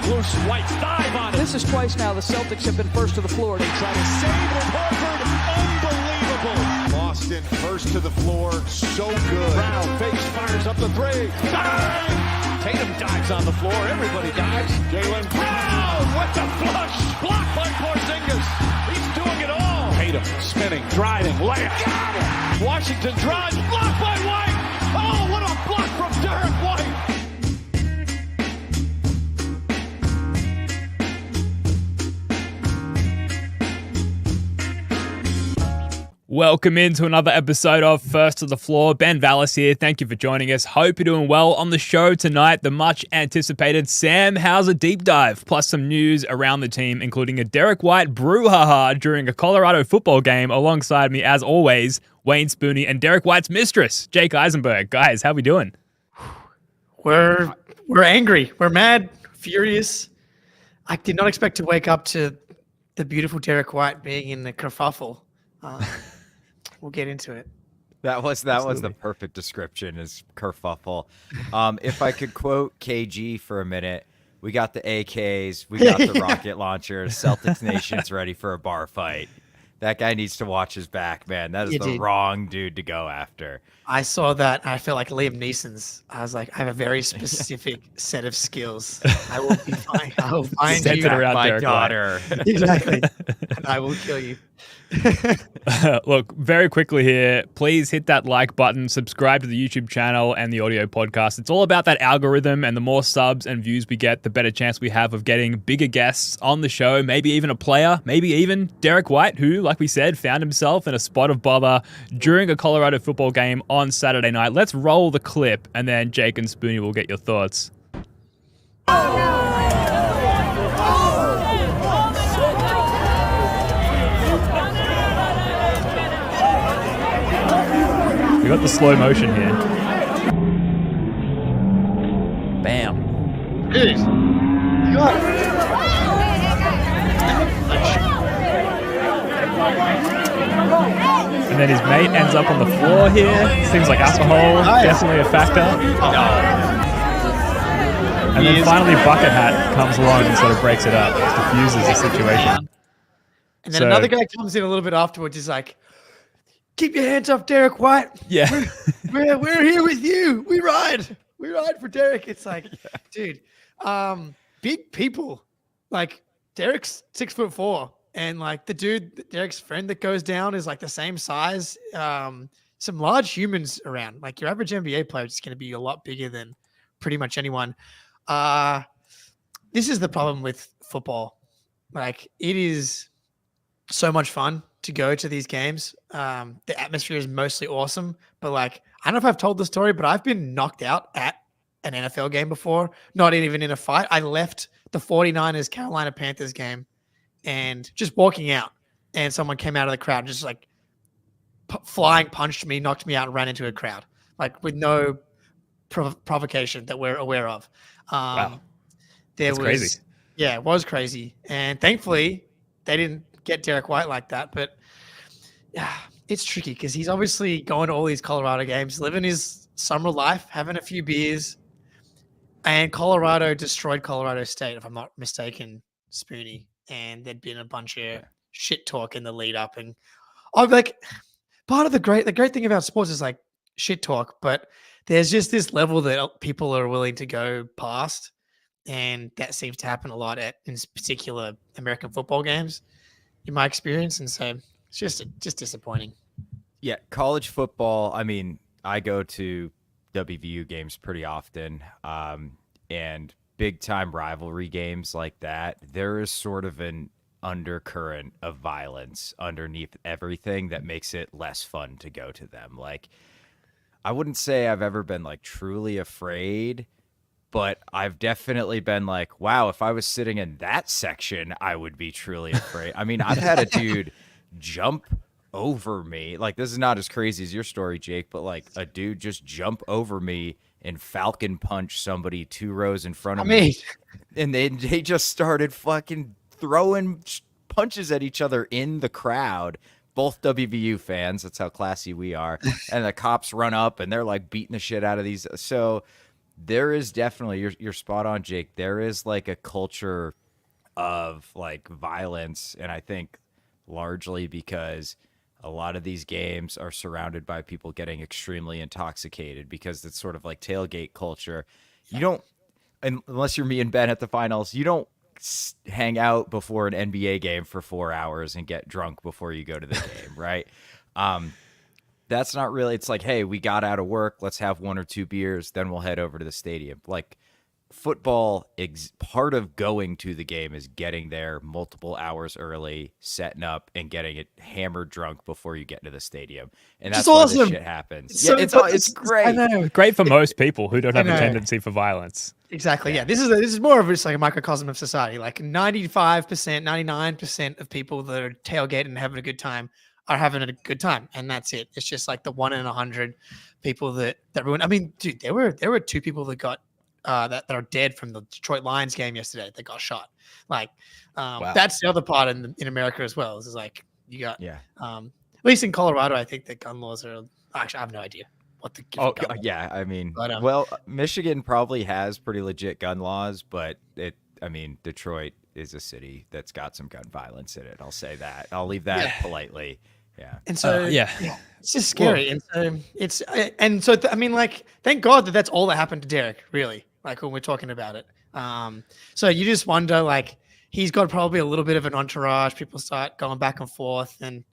Loose White dive on it. This is twice now the Celtics have been first to the floor. They try to Save with Horford. Unbelievable. Boston first to the floor. So good. Brown face fires up the three. Bang! Tatum dives on the floor. Everybody dives. Jaylen Brown with the flush. Blocked by Porzingis. He's doing it all. Tatum spinning, driving, layup. Got it. Washington drives. Blocked by White. Oh, what a block from Derrick White. Welcome into another episode of First to the Floor. Ben Vallis here. Thank you for joining us. Hope you're doing well. On the show tonight, the much anticipated Sam Hauser deep dive, plus some news around the team, including a Derrick White brouhaha during a Colorado football game. Alongside me, as always, Wayne Spooney and Derrick White's mistress, Jake Eisenberg. Guys, how we doing? We're angry. We're mad, furious. I did not expect to wake up to the beautiful Derrick White being in the kerfuffle. We'll get into it. That was the perfect description, is kerfuffle. If I could quote KG for a minute, we got the AKs, we got the rocket launchers. Celtics Nation's ready for a bar fight. That guy needs to watch his back, man. That is the wrong dude to go after. I saw that. I felt like Liam Neeson's. I was like, I have a very specific set of skills. I will be fine. I will find you, my daughter. Exactly. And I will kill you. Look, very quickly here, please hit that like button, subscribe to the YouTube channel and the audio podcast. It's all about that algorithm, and the more subs and views we get, the better chance we have of getting bigger guests on the show, maybe even a player, maybe even Derrick White, who, like we said, found himself in a spot of bother during a Colorado football game on Saturday night. Let's roll the clip, and then Jake and Spoony will get your thoughts. We got the slow motion here. Bam. And then his mate ends up on the floor here. Seems like alcohol, definitely a factor. And then finally Bucket Hat comes along and sort of breaks it up, diffuses the situation. And then another guy comes in a little bit afterwards. He's like, keep your hands up, Derrick White. Yeah. We're here with you. We ride for Derrick. It's like, dude, big people. Like, Derrick's 6'4", and like the dude, Derrick's friend that goes down is like the same size. Some large humans around. Like, your average NBA player is going to be a lot bigger than pretty much anyone. This is the problem with football. Like, it is so much fun to go to these games. The atmosphere is mostly awesome, but like, I don't know if I've told the story, but I've been knocked out at an NFL game before, not even in a fight. I left the 49ers Carolina Panthers game and just walking out, and someone came out of the crowd, just like flying punched me, knocked me out, and ran into a crowd, like with no provocation that we're aware of. Wow. That's crazy. Yeah, it was crazy. And thankfully they didn't get Derrick White like that, but yeah, it's tricky because he's obviously going to all these Colorado games, living his summer life, having a few beers, and Colorado destroyed Colorado State, if I'm not mistaken, Spoony, and there'd been a bunch of shit talk in the lead up, and I'm like, part of the great thing about sports is like shit talk, but there's just this level that people are willing to go past, and that seems to happen a lot in particular American football games, in my experience, and so it's just disappointing. Yeah, college football, I mean, I go to WVU games pretty often, and big-time rivalry games like that, there is sort of an undercurrent of violence underneath everything that makes it less fun to go to them. Like, I wouldn't say I've ever been, like, truly afraid, but I've definitely been like, wow, if I was sitting in that section, I would be truly afraid. I mean, I've had a dude jump over me. Like, this is not as crazy as your story, Jake, but like a dude just jump over me and falcon punch somebody 2 rows in front of me. And they just started fucking throwing punches at each other in the crowd. Both WVU fans. That's how classy we are. And the cops run up and they're like beating the shit out of these. So there is definitely, you're spot on, Jake. There is like a culture of like violence, and I think largely because a lot of these games are surrounded by people getting extremely intoxicated, because it's sort of like tailgate culture. You don't, unless you're me and Ben at the finals, you don't hang out before an NBA game for 4 hours and get drunk before you go to the game, right? That's not really, it's like, hey, we got out of work, let's have 1 or 2 beers, then we'll head over to the stadium. Like football, part of going to the game is getting there multiple hours early, setting up, and getting it hammered drunk before you get to the stadium. And that's why this shit happens. It's great. I know. Great for most people who don't have a tendency for violence. Exactly. Yeah. This is more of just like a microcosm of society. Like 95%, 99% of people that are tailgating and having a good time are having a good time, and that's it. It's just like the 1 in 100 people that ruin. I mean, dude, there were 2 people that got that are dead from the Detroit Lions game yesterday. They got shot. Like, Wow. That's the other part in America as well. This is like you got at least in Colorado, I think the gun laws are actually, I have no idea what the I mean, but, well, Michigan probably has pretty legit gun laws, but Detroit is a city that's got some gun violence in it. I'll say that. I'll leave that politely. Yeah. And so it's just scary. Well, I mean, like, thank God that's all that happened to Derrick, really, like when we're talking about it. So you just wonder, like, he's got probably a little bit of an entourage. People start going back and forth, and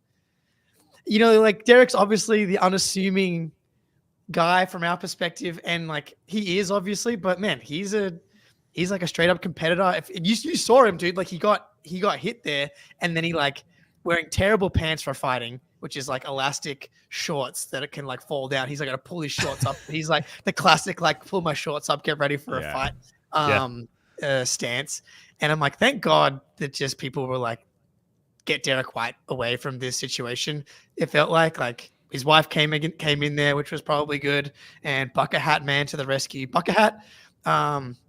like Derrick's obviously the unassuming guy from our perspective, and like he is obviously, but man, he's like a straight up competitor. If you saw him, dude, like he got hit there, and then he like wearing terrible pants for fighting, which is like elastic shorts that it can like fall down. He's like gonna pull his shorts up. He's like the classic like pull my shorts up, get ready for a fight stance. And I'm like, thank God that just people were like, get Derrick White away from this situation. It felt like his wife came in there, which was probably good, and Bucket Hat man to the rescue. Bucket Hat,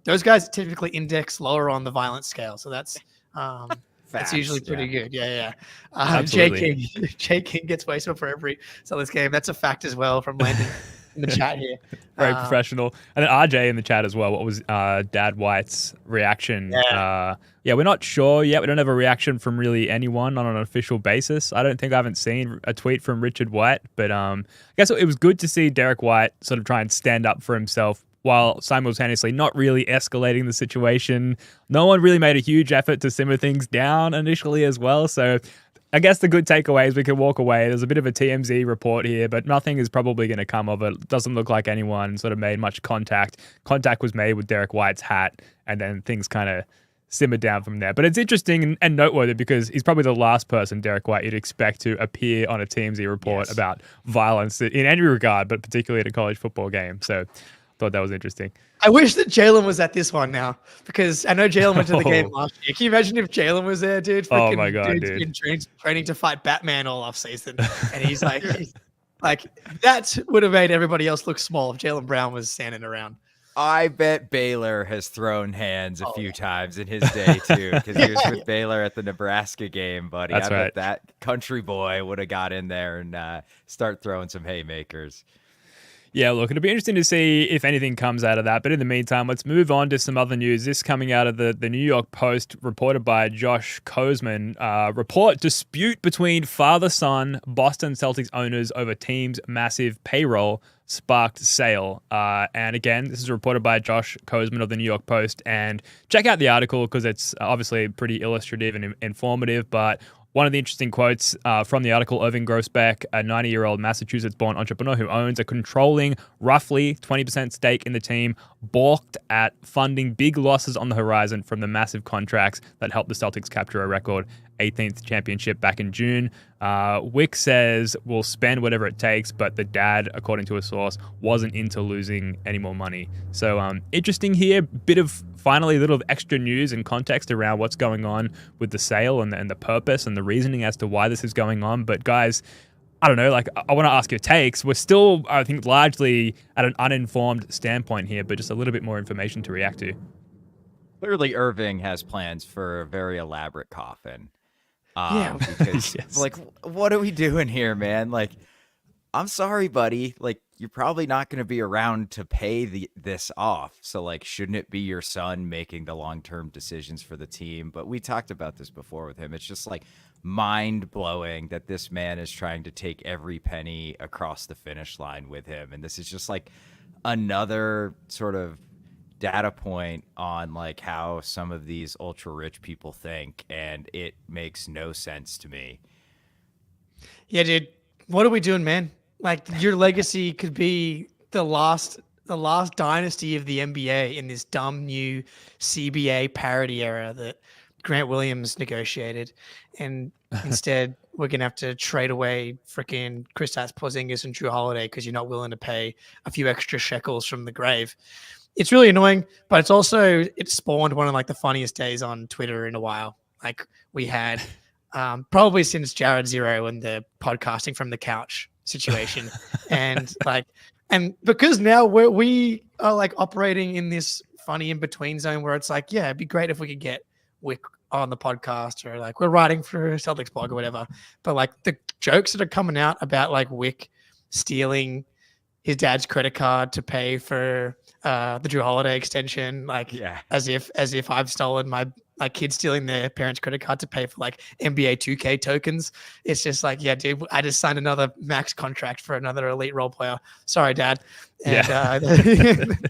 those guys typically index lower on the violence scale, so that's that's usually pretty good. Yeah. Jay King gets wasted for every Celtics game. That's a fact as well from Landon in the chat here. Very professional. And then RJ in the chat as well. What was Dad White's reaction? We're not sure yet. We don't have a reaction from really anyone on an official basis. I haven't seen a tweet from Richard White, but I guess it was good to see Derrick White sort of try and stand up for himself while simultaneously not really escalating the situation. No one really made a huge effort to simmer things down initially as well. So I guess the good takeaway is we can walk away. There's a bit of a TMZ report here, but nothing is probably going to come of it. Doesn't look like anyone sort of made much contact. Contact was made with Derrick White's hat, and then things kind of simmered down from there. But it's interesting and noteworthy because he's probably the last person, Derrick White, you'd expect to appear on a TMZ report about violence in any regard, but particularly at a college football game. So thought that was interesting. I wish that Jalen was at this one now, because I know Jalen went to the game last year. Can you imagine if Jalen was there, dude? Oh my God, dude. Been training to fight Batman all off season, and he's like, that would have made everybody else look small if Jalen Brown was standing around. I bet Baylor has thrown hands a few times in his day too, because he was with Baylor at the Nebraska game, buddy. That's right. Bet that country boy would have got in there and start throwing some haymakers. Yeah, look, it'll be interesting to see if anything comes out of that. But in the meantime, let's move on to some other news. This coming out of the New York Post, reported by Josh Kozman. Report dispute between father-son Boston Celtics owners over team's massive payroll sparked sale. And again, this is reported by Josh Kozman of the New York Post. And check out the article because it's obviously pretty illustrative and informative. But one of the interesting quotes from the article, Irving Grossbeck, a 90-year-old Massachusetts-born entrepreneur who owns a controlling roughly 20% stake in the team, balked at funding big losses on the horizon from the massive contracts that helped the Celtics capture a record 18th championship back in June. Wick says we'll spend whatever it takes, but the dad, according to a source, wasn't into losing any more money. So interesting here, bit of finally a little extra news and context around what's going on with the sale and the purpose and the reasoning as to why this is going on. But guys, I don't know, I want to ask your takes. We're still, I think, largely at an uninformed standpoint here, but just a little bit more information to react to. Clearly, Irving has plans for a very elaborate coffin. Yeah. Because, Yes. what are we doing here, man? I'm sorry, buddy. Like, you're probably not going to be around to pay this off. So, like, shouldn't it be your son making the long-term decisions for the team? But we talked about this before with him. It's just like mind-blowing that this man is trying to take every penny across the finish line with him. And this is just like another sort of data point on like how some of these ultra rich people think, and it makes no sense to me. Yeah, dude. What are we doing, man? Like, your legacy could be the last dynasty of the NBA in this dumb new CBA parity era that Grant Williams negotiated, and instead we're gonna have to trade away freaking Kristaps Porzingis and Drew Holiday because you're not willing to pay a few extra shekels from the grave. It's really annoying, but it spawned one of like the funniest days on Twitter in a while. Like, we had probably since Jared Zero and the podcasting from the couch situation, and because now we are like operating in this funny in between zone where it's like, yeah, it'd be great if we could get Wick on the podcast, or like we're writing for Celtics blog or whatever. But like the jokes that are coming out about like Wick stealing his dad's credit card to pay for the Drew Holiday extension, like as if I've stolen my kids stealing their parents' credit card to pay for like NBA 2K tokens. It's just like, yeah, dude, I just signed another max contract for another elite role player. Sorry, Dad. And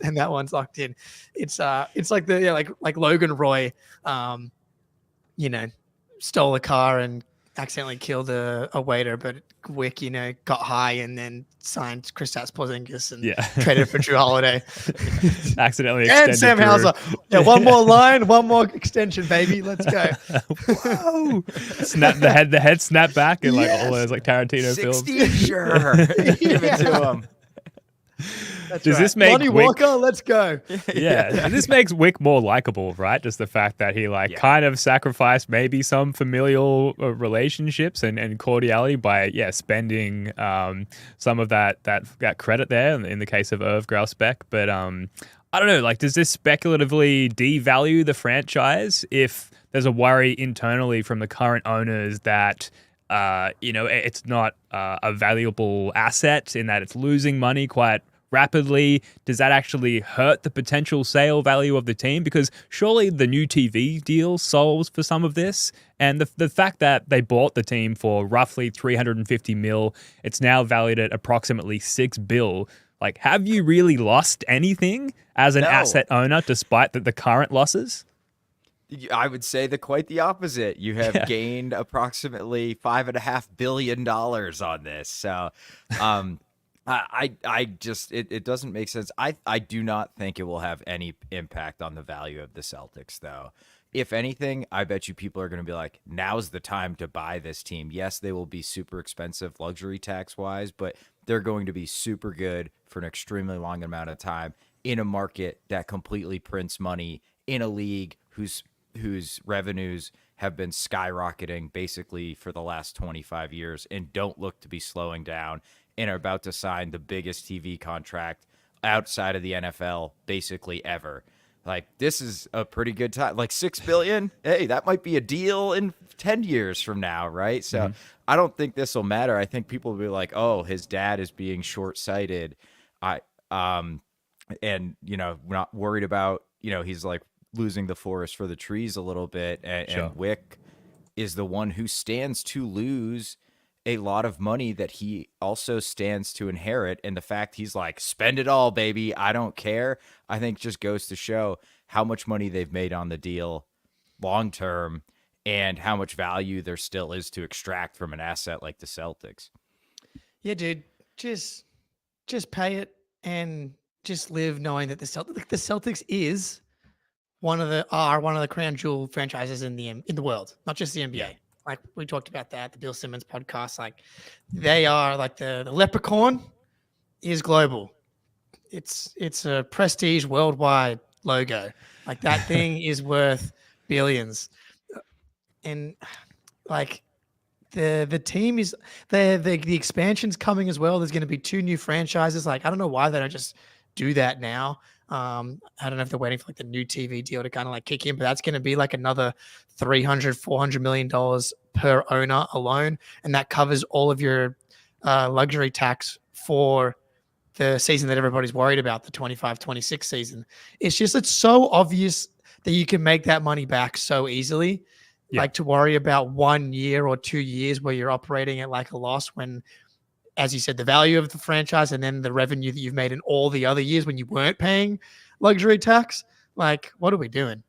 and that one's locked in. It's like like Logan Roy, stole a car and accidentally killed a waiter, but Wick, got high and then signed Kristaps Porzingis and traded for Drew Holiday. Accidentally and extended Sam Hauser. Yeah, one more line, one more extension, baby. Let's go. Whoa! The head snapped back and like all those like Tarantino 60, films. Sure. Give it to him. Does this make Lonnie Wick, Walker? Let's go. This makes Wick more likable, right? Just the fact that he kind of sacrificed maybe some familial relationships and cordiality by spending some of that credit there in the case of Irv Grauspec. But I don't know, like, does this speculatively devalue the franchise if there's a worry internally from the current owners that it's not a valuable asset in that it's losing money quite rapidly? Does that actually hurt the potential sale value of the team? Because surely the new TV deal solves for some of this. And the fact that they bought the team for roughly $350 million, it's now valued at approximately $6 billion. Like, have you really lost anything as an asset owner despite the current losses? I would say quite the opposite. You have gained approximately $5.5 billion on this. So, I just it doesn't make sense. I do not think it will have any impact on the value of the Celtics, though. If anything, I bet you people are going to be like, now's the time to buy this team. Yes, they will be super expensive luxury tax wise, but they're going to be super good for an extremely long amount of time in a market that completely prints money, in a league whose revenues have been skyrocketing basically for the last 25 years and don't look to be slowing down, and are about to sign the biggest TV contract outside of the NFL basically ever. Like, this is a pretty good time. Like, $6 billion, hey, that might be a deal in 10 years from now, right? So I don't think this will matter. I think people will be like, oh, his dad is being short-sighted. And, we're not worried about, he's like losing the forest for the trees a little bit. And Wick is the one who stands to lose a lot of money that he also stands to inherit. And the fact he's like, spend it all, baby, I don't care, I think just goes to show how much money they've made on the deal long term and how much value there still is to extract from an asset like the Celtics. Yeah, dude, just pay it and just live knowing that the Celtics is one of the crown jewel franchises in the world, not just the NBA. Yeah. Like, we talked about that, the Bill Simmons podcast. Like, they are like the leprechaun is global. It's a prestige worldwide logo. Like, that thing is worth billions. And like the team is the expansion's coming as well. There's going to be 2 new franchises. Like, I don't know why they don't just do that now. I don't know if they're waiting for like the new TV deal to kind of like kick in, but that's going to be like another $300-400 million per owner alone, and that covers all of your luxury tax for the season that everybody's worried about, the 25-26 season. It's so obvious that you can make that money back so easily. Yeah. Like to worry about 1 year or 2 years where you're operating at like a loss when, as you said, the value of the franchise and then the revenue that you've made in all the other years when you weren't paying luxury tax. Like, what are we doing?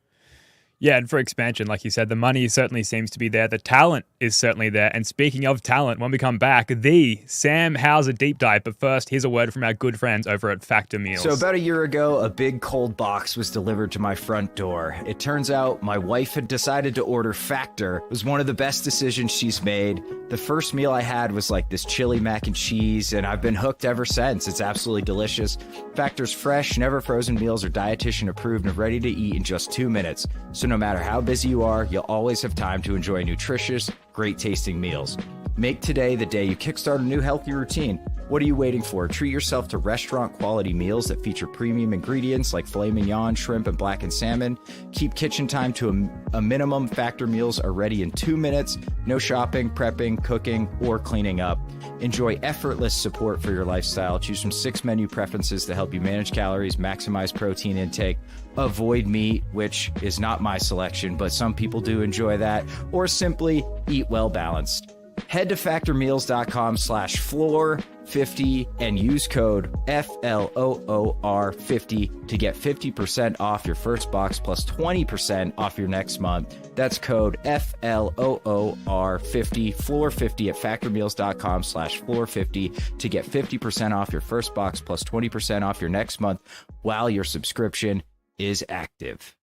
Yeah, and for expansion, like you said, the money certainly seems to be there. The talent is certainly there. And speaking of talent, when we come back, the Sam Hauser deep dive. But first, here's a word from our good friends over at Factor Meals. So about a year ago, a big cold box was delivered to my front door. It turns out my wife had decided to order Factor. It was one of the best decisions she's made. The first meal I had was like this chili mac and cheese, and I've been hooked ever since. It's absolutely delicious. Factor's fresh, never frozen meals are dietitian approved and ready to eat in just 2 minutes. So no matter how busy you are, you'll always have time to enjoy nutritious, great tasting meals. Make today the day you kickstart a new healthy routine. What are you waiting for? Treat yourself to restaurant quality meals that feature premium ingredients like filet mignon, shrimp, and blackened salmon. Keep kitchen time to a minimum. Factor meals are ready in 2 minutes. No shopping, prepping, cooking, or cleaning up. Enjoy effortless support for your lifestyle. Choose from 6 menu preferences to help you manage calories, maximize protein intake, avoid meat, which is not my selection, but some people do enjoy that, or simply eat well balanced. Head to factormeals.com/floor50 and use code FLOOR50 to get 50% off your first box plus 20% off your next month. That's code FLOOR50, floor50 at factormeals.com/floor50 to get 50% off your first box plus 20% off your next month while your subscription is active.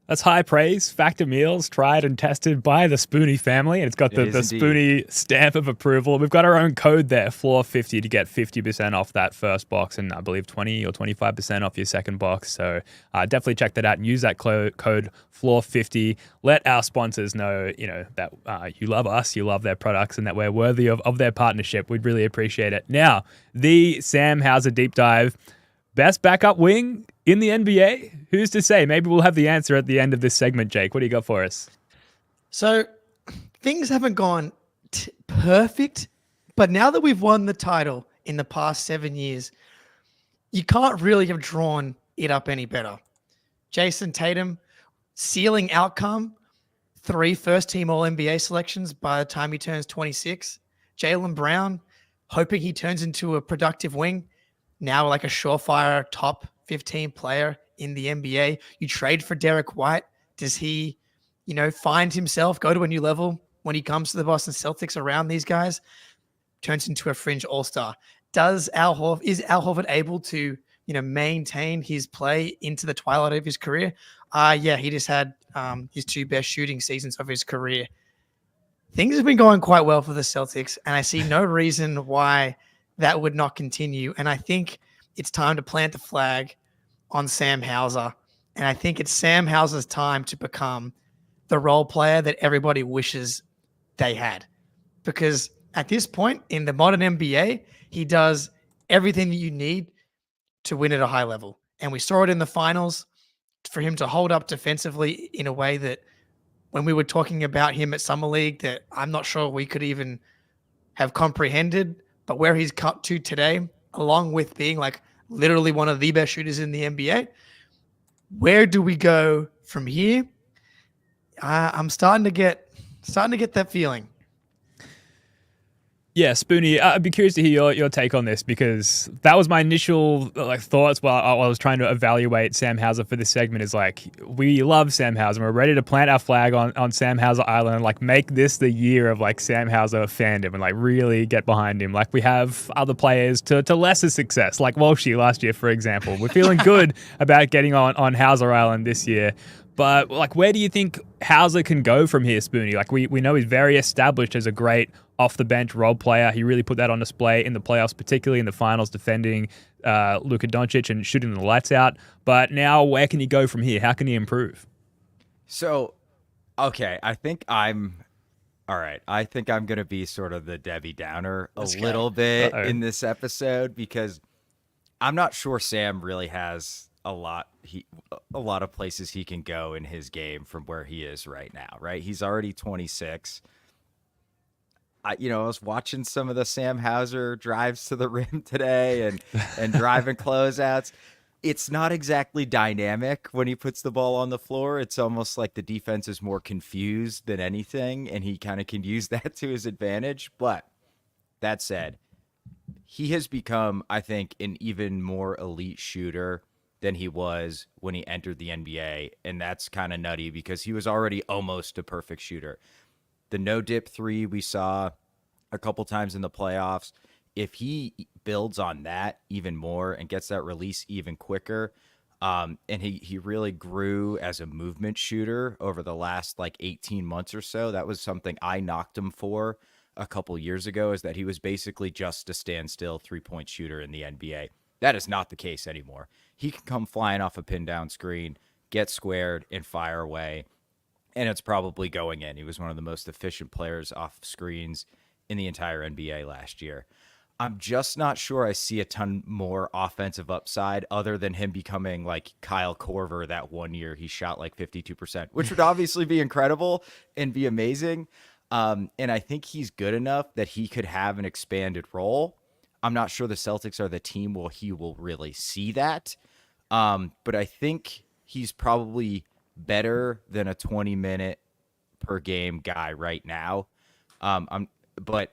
That's high praise. Factor Meals, tried and tested by the Spoonie family, and it's got the Spoonie stamp of approval. We've got our own code there, floor50, to get 50% off that first box, and I believe 20 or 25% off your second box. So definitely check that out and use that code floor50. Let our sponsors know, that you love us, you love their products, and that we're worthy of their partnership. We'd really appreciate it. Now, the Sam Hauser deep dive. Best backup wing in the NBA? Who's to say? Maybe we'll have the answer at the end of this segment, Jake. What do you got for us? So things haven't gone perfect, but now that we've won the title in the past 7 years, you can't really have drawn it up any better. Jason Tatum, ceiling outcome, 3 first-team All-NBA selections by the time he turns 26. Jaylen Brown, hoping he turns into a productive wing, now like a surefire top 15 player in the NBA. You trade for Derrick White. Does he, find himself, go to a new level when he comes to the Boston Celtics around these guys? Turns into a fringe all-star. Is Al Horford able to, maintain his play into the twilight of his career? Yeah, he just had his 2 best shooting seasons of his career. Things have been going quite well for the Celtics, and I see no reason why that would not continue. And I think it's time to plant the flag on Sam Hauser. And I think it's Sam Hauser's time to become the role player that everybody wishes they had. Because at this point in the modern NBA, he does everything that you need to win at a high level. And we saw it in the finals for him to hold up defensively in a way that when we were talking about him at Summer League that I'm not sure we could even have comprehended. But where he's cut to today, along with being like literally one of the best shooters in the NBA, where do we go from here? I'm starting to get that feeling. Yeah, Spoonie, I'd be curious to hear your take on this, because that was my initial thoughts while I was trying to evaluate Sam Hauser for this segment. Is we love Sam Hauser. We're ready to plant our flag on Sam Hauser Island, make this the year of Sam Hauser fandom and really get behind him. We have other players to lesser success, like Walshy last year, for example. We're feeling good about getting on Hauser Island this year. But where do you think Hauser can go from here, Spoonie? We know he's very established as a great off-the-bench role player. He really put that on display in the playoffs, particularly in the finals, defending Luka Doncic and shooting the lights out. But now, where can he go from here? How can he improve? So, okay, I think I'm going to be sort of the Debbie Downer little bit in this episode, because I'm not sure Sam really has a lot of places he can go in his game from where he is right now, right? He's already 26. I was watching some of the Sam Hauser drives to the rim today and driving closeouts. It's not exactly dynamic when he puts the ball on the floor. It's almost like the defense is more confused than anything, and he kind of can use that to his advantage. But that said, he has become, I think, an even more elite shooter than he was when he entered the NBA. And that's kind of nutty because he was already almost a perfect shooter. The no-dip three we saw a couple times in the playoffs, if he builds on that even more and gets that release even quicker, and he really grew as a movement shooter over the last like 18 months or so. That was something I knocked him for a couple years ago, is that he was basically just a standstill three-point shooter in the NBA. That is not the case anymore. He can come flying off a pin down screen, get squared, and fire away, and it's probably going in. He was one of the most efficient players off screens in the entire NBA last year. I'm just not sure I see a ton more offensive upside other than him becoming like Kyle Korver that one year he shot like 52%, which would obviously be incredible and be amazing. And I think he's good enough that he could have an expanded role. I'm not sure the Celtics are the team where he will really see that. But I think he's probably better than a 20-minute per game guy right now. But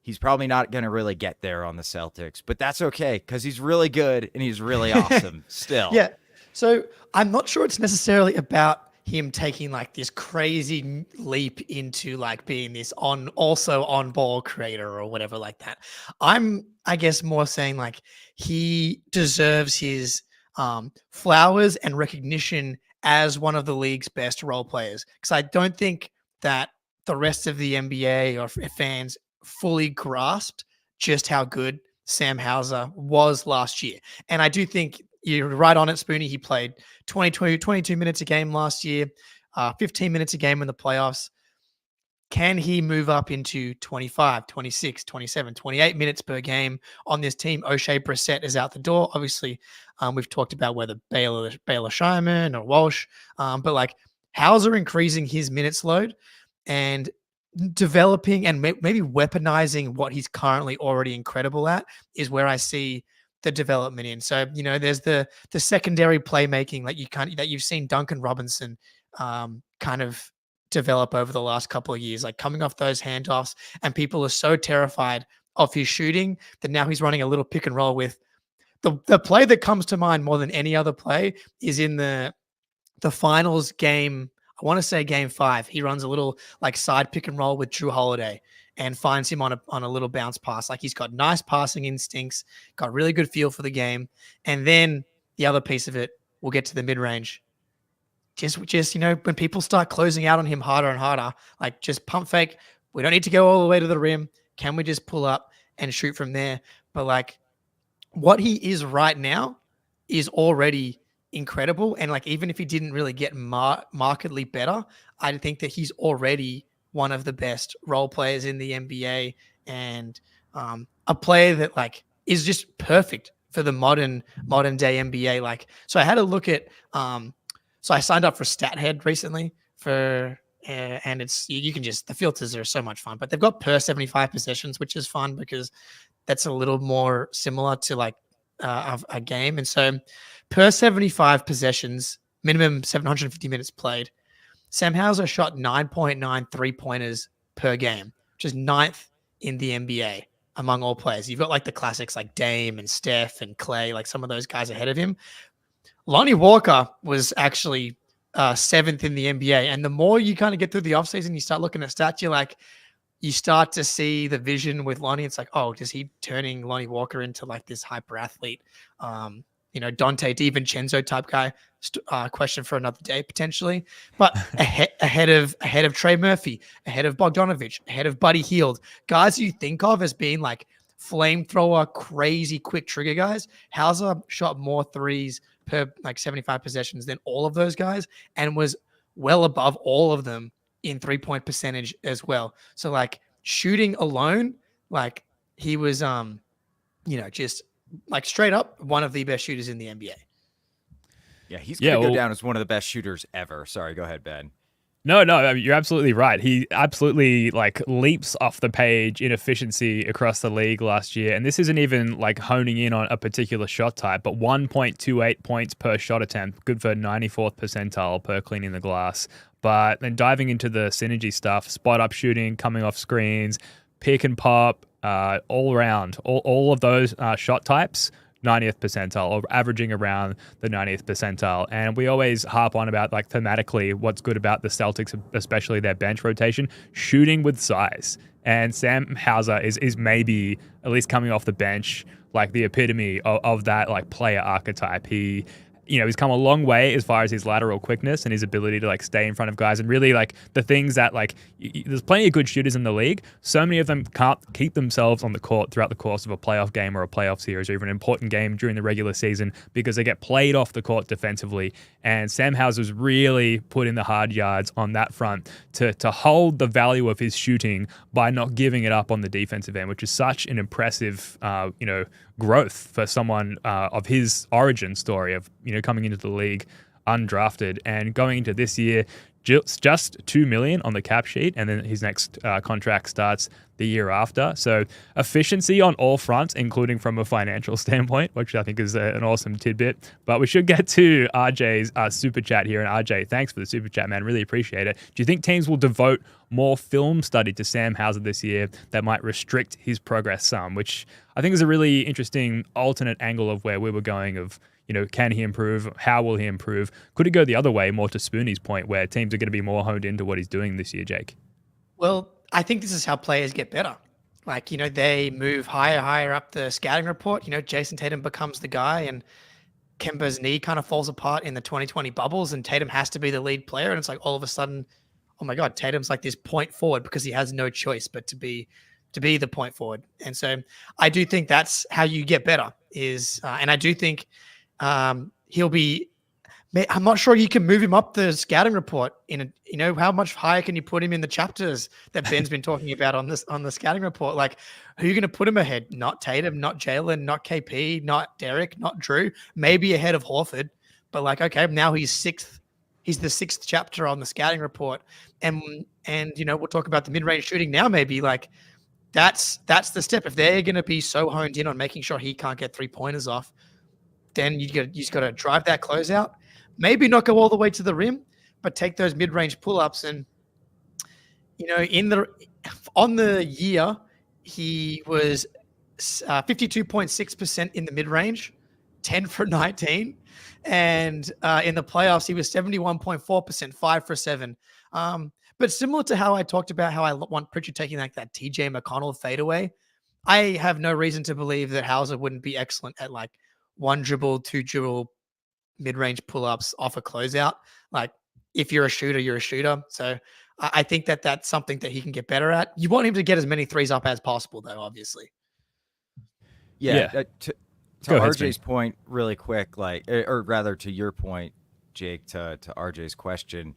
he's probably not going to really get there on the Celtics, but that's okay because he's really good and he's really awesome still. Yeah. So I'm not sure it's necessarily about him taking like this crazy leap into like being this on ball creator or whatever like that. I guess more saying like he deserves his flowers and recognition as one of the league's best role players. Because I don't think that the rest of the NBA or fans fully grasped just how good Sam Hauser was last year. And I do think you're right on it, Spoonie. He played 22 minutes a game last year, 15 minutes a game in the playoffs. Can he move up into 25, 26, 27, 28 minutes per game on this team? O'Shea Brissett is out the door. Obviously, we've talked about whether Baylor Scheinman or Walsh, but like Hauser increasing his minutes load and developing and maybe weaponizing what he's currently already incredible at is where I see the development in. So, there's the secondary playmaking that you've seen Duncan Robinson kind of develop over the last couple of years, like coming off those handoffs, and people are so terrified of his shooting that now he's running a little pick and roll with the play that comes to mind more than any other play is in the finals game. I want to say game 5. He runs a little like side pick and roll with Drew Holiday and finds him on a little bounce pass. Like he's got nice passing instincts, got really good feel for the game. And then the other piece of it, we'll get to the mid range. Just when people start closing out on him harder and harder, like just pump fake. We don't need to go all the way to the rim. Can we just pull up and shoot from there? But like what he is right now is already incredible. And like, even if he didn't really get markedly better, I think that he's already one of the best role players in the NBA and a player that like is just perfect for the modern day NBA. Like, so I had a look at, so I signed up for StatHead recently and it's, you can just, the filters are so much fun, but they've got per 75 possessions, which is fun because that's a little more similar to like a game. And so per 75 possessions, minimum 750 minutes played, Sam Hauser shot 9.9 3-pointers per game, which is 9th in the NBA among all players. You've got like the classics like Dame and Steph and Clay, like some of those guys ahead of him. Lonnie Walker was actually 7th in the NBA. And the more you kind of get through the offseason, you start looking at stats, you start to see the vision with Lonnie. It's like, oh, is he turning Lonnie Walker into like this hyper athlete? Dante DiVincenzo type guy. Question for another day potentially, but ahead of Trey Murphy, ahead of Bogdanovich, ahead of Buddy Hield, guys you think of as being like flamethrower, crazy quick trigger guys. Hauser shot more threes per like 75 possessions than all of those guys, and was well above all of them in 3-point percentage as well. So like shooting alone, like he was, just like straight up one of the best shooters in the NBA. Yeah, he's going to go down as one of the best shooters ever. Sorry, go ahead, Ben. No, you're absolutely right. He absolutely like leaps off the page in efficiency across the league last year. And this isn't even like honing in on a particular shot type, but 1.28 points per shot attempt, good for 94th percentile per cleaning the glass. But then diving into the synergy stuff, spot up shooting, coming off screens, pick and pop, all around, all of those shot types, 90th percentile, or averaging around the 90th percentile. And we always harp on about like thematically what's good about the Celtics, especially their bench rotation, shooting with size. And Sam Hauser is maybe, at least coming off the bench, like the epitome of that like player archetype. He's come a long way as far as his lateral quickness and his ability to like stay in front of guys, and really like the things that like there's plenty of good shooters in the league. So many of them can't keep themselves on the court throughout the course of a playoff game or a playoff series or even an important game during the regular season because they get played off the court defensively. And Sam Hauser's really put in the hard yards on that front to hold the value of his shooting by not giving it up on the defensive end, which is such an impressive, growth for someone of his origin story of, coming into the league undrafted and going into this year just $2 million on the cap sheet, and then his next contract starts the year after. So efficiency on all fronts, including from a financial standpoint, which I think is an awesome tidbit. But we should get to RJ's super chat here. And RJ, thanks for the super chat, man. Really appreciate it. Do you think teams will devote more film study to Sam Hauser this year that might restrict his progress some? Which I think is a really interesting alternate angle of where we were going of, can he improve? How will he improve? Could it go the other way, more to Spoonie's point, where teams are going to be more honed into what he's doing this year, Jake? Well, I think this is how players get better. Like, they move higher up the scouting report. Jason Tatum becomes the guy, and Kemba's knee kind of falls apart in the 2020 bubbles, and Tatum has to be the lead player. And it's like all of a sudden, oh my God, Tatum's like this point forward because he has no choice but to be the point forward. And so I do think that's how you get better and I do think he'll be, I'm not sure you can move him up the scouting report how much higher can you put him in the chapters that Ben's been talking about on the scouting report? Like, who are you going to put him ahead? Not Tatum, not Jalen, not KP, not Derrick, not Drew, maybe ahead of Horford. But like, okay, now he's sixth. He's the sixth chapter on the scouting report. And we'll talk about the mid-range shooting now, maybe like that's the step. If they're going to be so honed in on making sure he can't get 3-pointers off, then you just got to drive that closeout. Maybe not go all the way to the rim, but take those mid-range pull-ups. And on the year, he was 52.6% in the mid-range, 10 for 19, and in the playoffs he was 71.4%, 5 for 7. But similar to how I talked about how I want Pritchard taking like that TJ McConnell fadeaway, I have no reason to believe that Hauser wouldn't be excellent at like 1 dribble, 2 dribble, mid-range pull-ups off a closeout. Like, if you're a shooter, you're a shooter. So I think that that's something that he can get better at. You want him to get as many threes up as possible, though, obviously. Yeah. To ahead, RJ's Spin. point really quick, or rather to your point, Jake, to RJ's question,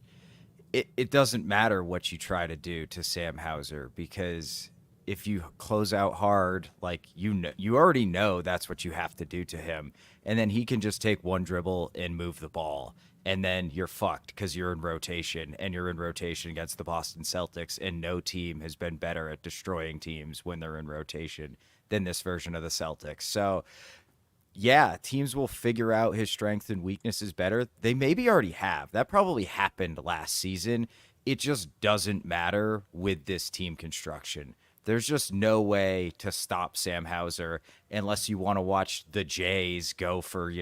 it doesn't matter what you try to do to Sam Hauser, because if you close out hard, like you already know that's what you have to do to him. And then he can just take 1 dribble and move the ball. And then you're fucked because you're in rotation, and you're in rotation against the Boston Celtics. And no team has been better at destroying teams when they're in rotation than this version of the Celtics. So yeah, teams will figure out his strengths and weaknesses better. They maybe already have. That probably happened last season. It just doesn't matter with this team construction. There's just no way to stop Sam Hauser unless you want to watch the Jays go for,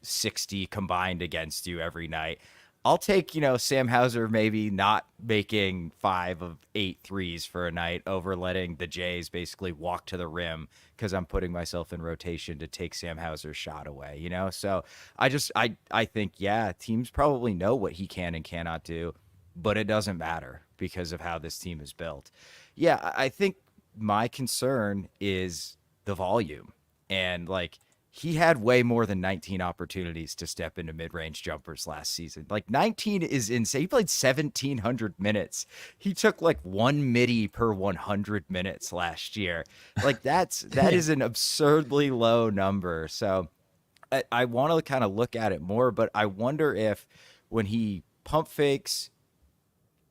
60 combined against you every night. I'll take, Sam Hauser maybe not making 5 of 8 threes for a night over letting the Jays basically walk to the rim because I'm putting myself in rotation to take Sam Hauser's shot away, So I think, yeah, teams probably know what he can and cannot do, but it doesn't matter because of how this team is built. Yeah, I think my concern is the volume. And he had way more than 19 opportunities to step into mid-range jumpers last season. 19 is insane. He played 1,700 minutes. He took 1 midi per 100 minutes last year. That is an absurdly low number. So I want to kind of look at it more, but I wonder if when he pump fakes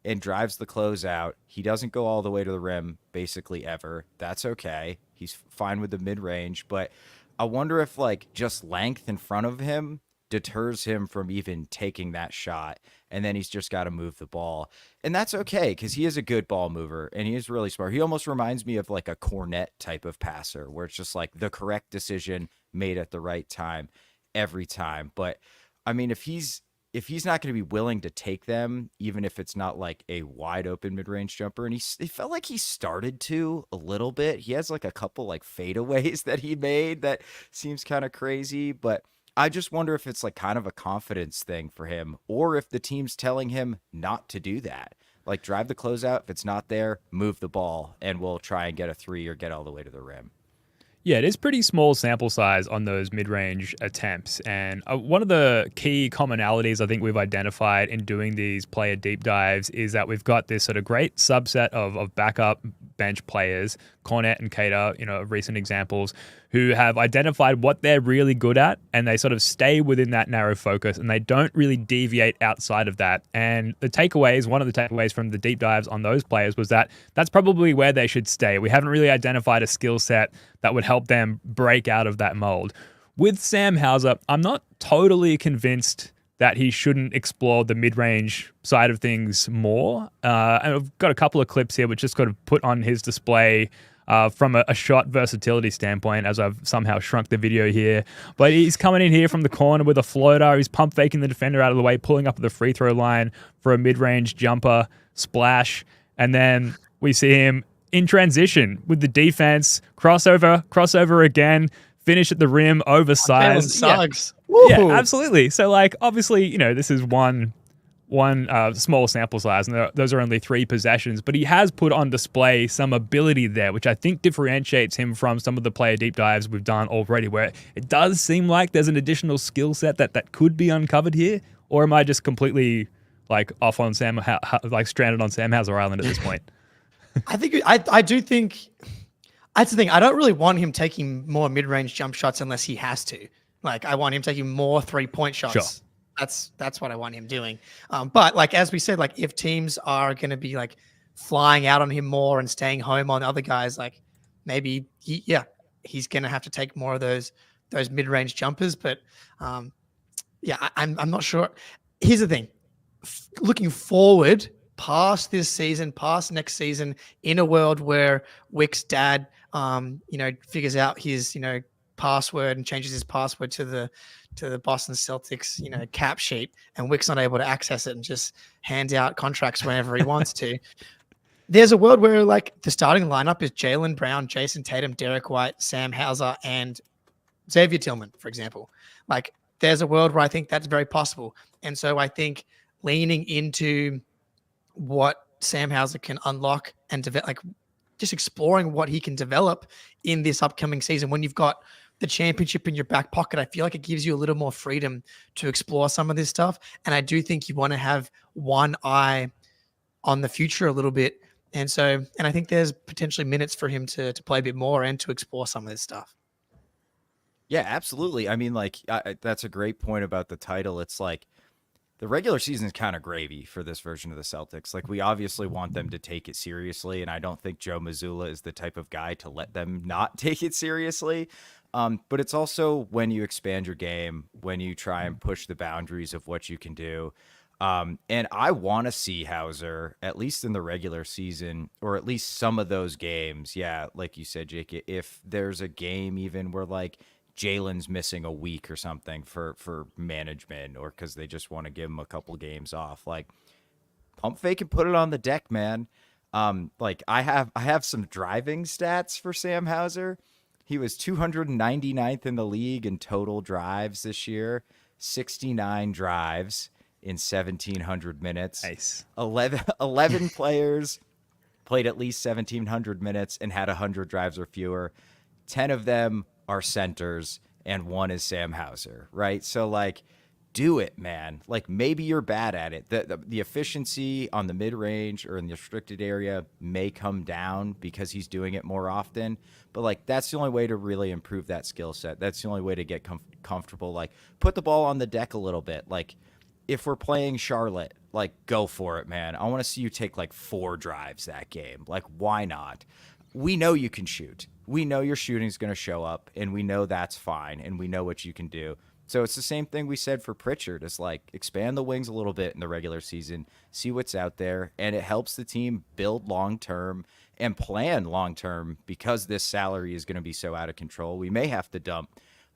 and drives the closeout. He doesn't go all the way to the rim basically ever. That's okay. He's fine with the mid-range, but I wonder if like just length in front of him deters him from even taking that shot, and then he's just got to move the ball. And that's okay because he is a good ball mover and he is really smart. He almost reminds me of like a Cornet type of passer where it's just like the correct decision made at the right time every time. But I mean, if he's not going to be willing to take them, even if it's not like a wide open mid-range jumper, and it felt like he started to a little bit. He has like a couple like fadeaways that he made that seems kind of crazy, but I just wonder if it's like kind of a confidence thing for him, or if the team's telling him not to do that. Like drive the closeout. If it's not there, move the ball and we'll try and get a 3 or get all the way to the rim. Yeah, it is pretty small sample size on those mid-range attempts. And one of the key commonalities I think we've identified in doing these player deep dives is that we've got this sort of great subset of backup bench players, Cornet and Cater, recent examples, who have identified what they're really good at, and they sort of stay within that narrow focus, and they don't really deviate outside of that. And one of the takeaways from the deep dives on those players was that that's probably where they should stay. We haven't really identified a skill set that would help them break out of that mold. With Sam Hauser, I'm not totally convinced that he shouldn't explore the mid-range side of things more. And I've got a couple of clips here which just got to put on his display from a shot versatility standpoint, as I've somehow shrunk the video here. But he's coming in here from the corner with a floater. He's pump faking the defender out of the way, pulling up at the free throw line for a mid-range jumper, splash. And then we see him in transition with the defense, crossover again, finish at the rim, oversized. Suggs. Yeah, absolutely. So, like, obviously, this is one small sample size, and those are only 3 possessions, but he has put on display some ability there, which I think differentiates him from some of the player deep dives we've done already, where it does seem like there's an additional skill set that could be uncovered here. Or am I just completely like off on stranded on Sam Hauser Island at this point? I do think that's the thing. I don't really want him taking more mid-range jump shots unless he has to. Like, I want him taking more 3-point shots. Sure. That's what I want him doing. But like, as we said, like if teams are going to be like flying out on him more and staying home on other guys, like maybe he's going to have to take more of those mid-range jumpers. But I'm not sure. Here's the thing. Looking forward past this season, past next season, in a world where Wick's dad, figures out his, password and changes his password to the Boston Celtics, cap sheet, and Wick's not able to access it and just hands out contracts whenever he wants to. There's a world where like the starting lineup is Jaylen Brown, Jason Tatum, Derrick White, Sam Hauser, and Xavier Tillman, for example. Like there's a world where I think that's very possible. And so I think leaning into what Sam Hauser can unlock and develop, like just exploring what he can develop in this upcoming season, when you've got the championship in your back pocket, I feel like it gives you a little more freedom to explore some of this stuff. And I do think you want to have one eye on the future a little bit. And I think there's potentially minutes for him to play a bit more and to explore some of this stuff. Yeah, absolutely. I mean, like, that's a great point about the title. It's like the regular season is kind of gravy for this version of the Celtics. Like, we obviously want them to take it seriously, and I don't think Joe Mazzulla is the type of guy to let them not take it seriously. But it's also when you expand your game, when you try and push the boundaries of what you can do. And I want to see Hauser, at least in the regular season, or at least some of those games. Yeah, like you said, Jake, if there's a game even where like Jalen's missing a week or something for management, or because they just want to give him a couple games off, like pump fake and put it on the deck, man. Like I have some driving stats for Sam Hauser. He was 299th in the league in total drives this year, 69 drives in 1,700 minutes. Nice. 11 players played at least 1,700 minutes and had 100 drives or fewer. 10 of them are centers, and 1 is Sam Hauser, right? So, like, do it, man. Like, maybe you're bad at it. The efficiency on the mid-range or in the restricted area may come down because he's doing it more often. But, like, that's the only way to really improve that skill set. That's the only way to get comfortable. Like, put the ball on the deck a little bit. Like, if we're playing Charlotte, like, go for it, man. I want to see you take like 4 drives that game. Like, why not? We know you can shoot. We know your shooting's going to show up, and we know that's fine, and we know what you can do. So it's the same thing we said for Pritchard. It's like, expand the wings a little bit in the regular season, see what's out there, and it helps the team build long-term and plan long-term because this salary is going to be so out of control. We may have to dump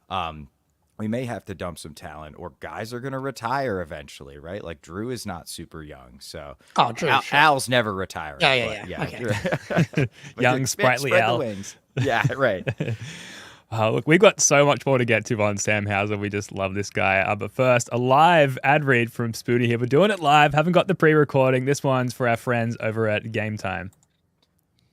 some talent, or guys are going to retire eventually, right? Like, Drew is not super young. So Drew, sure. Al's never retiring. Yeah. Okay. Young, sprightly Al. The wings. Yeah, right. Look, we've got so much more to get to on Sam Hauser. We just love this guy. But first, a live ad read from Spoonie here. We're doing it live. Haven't got the pre-recording. This one's for our friends over at Game Time.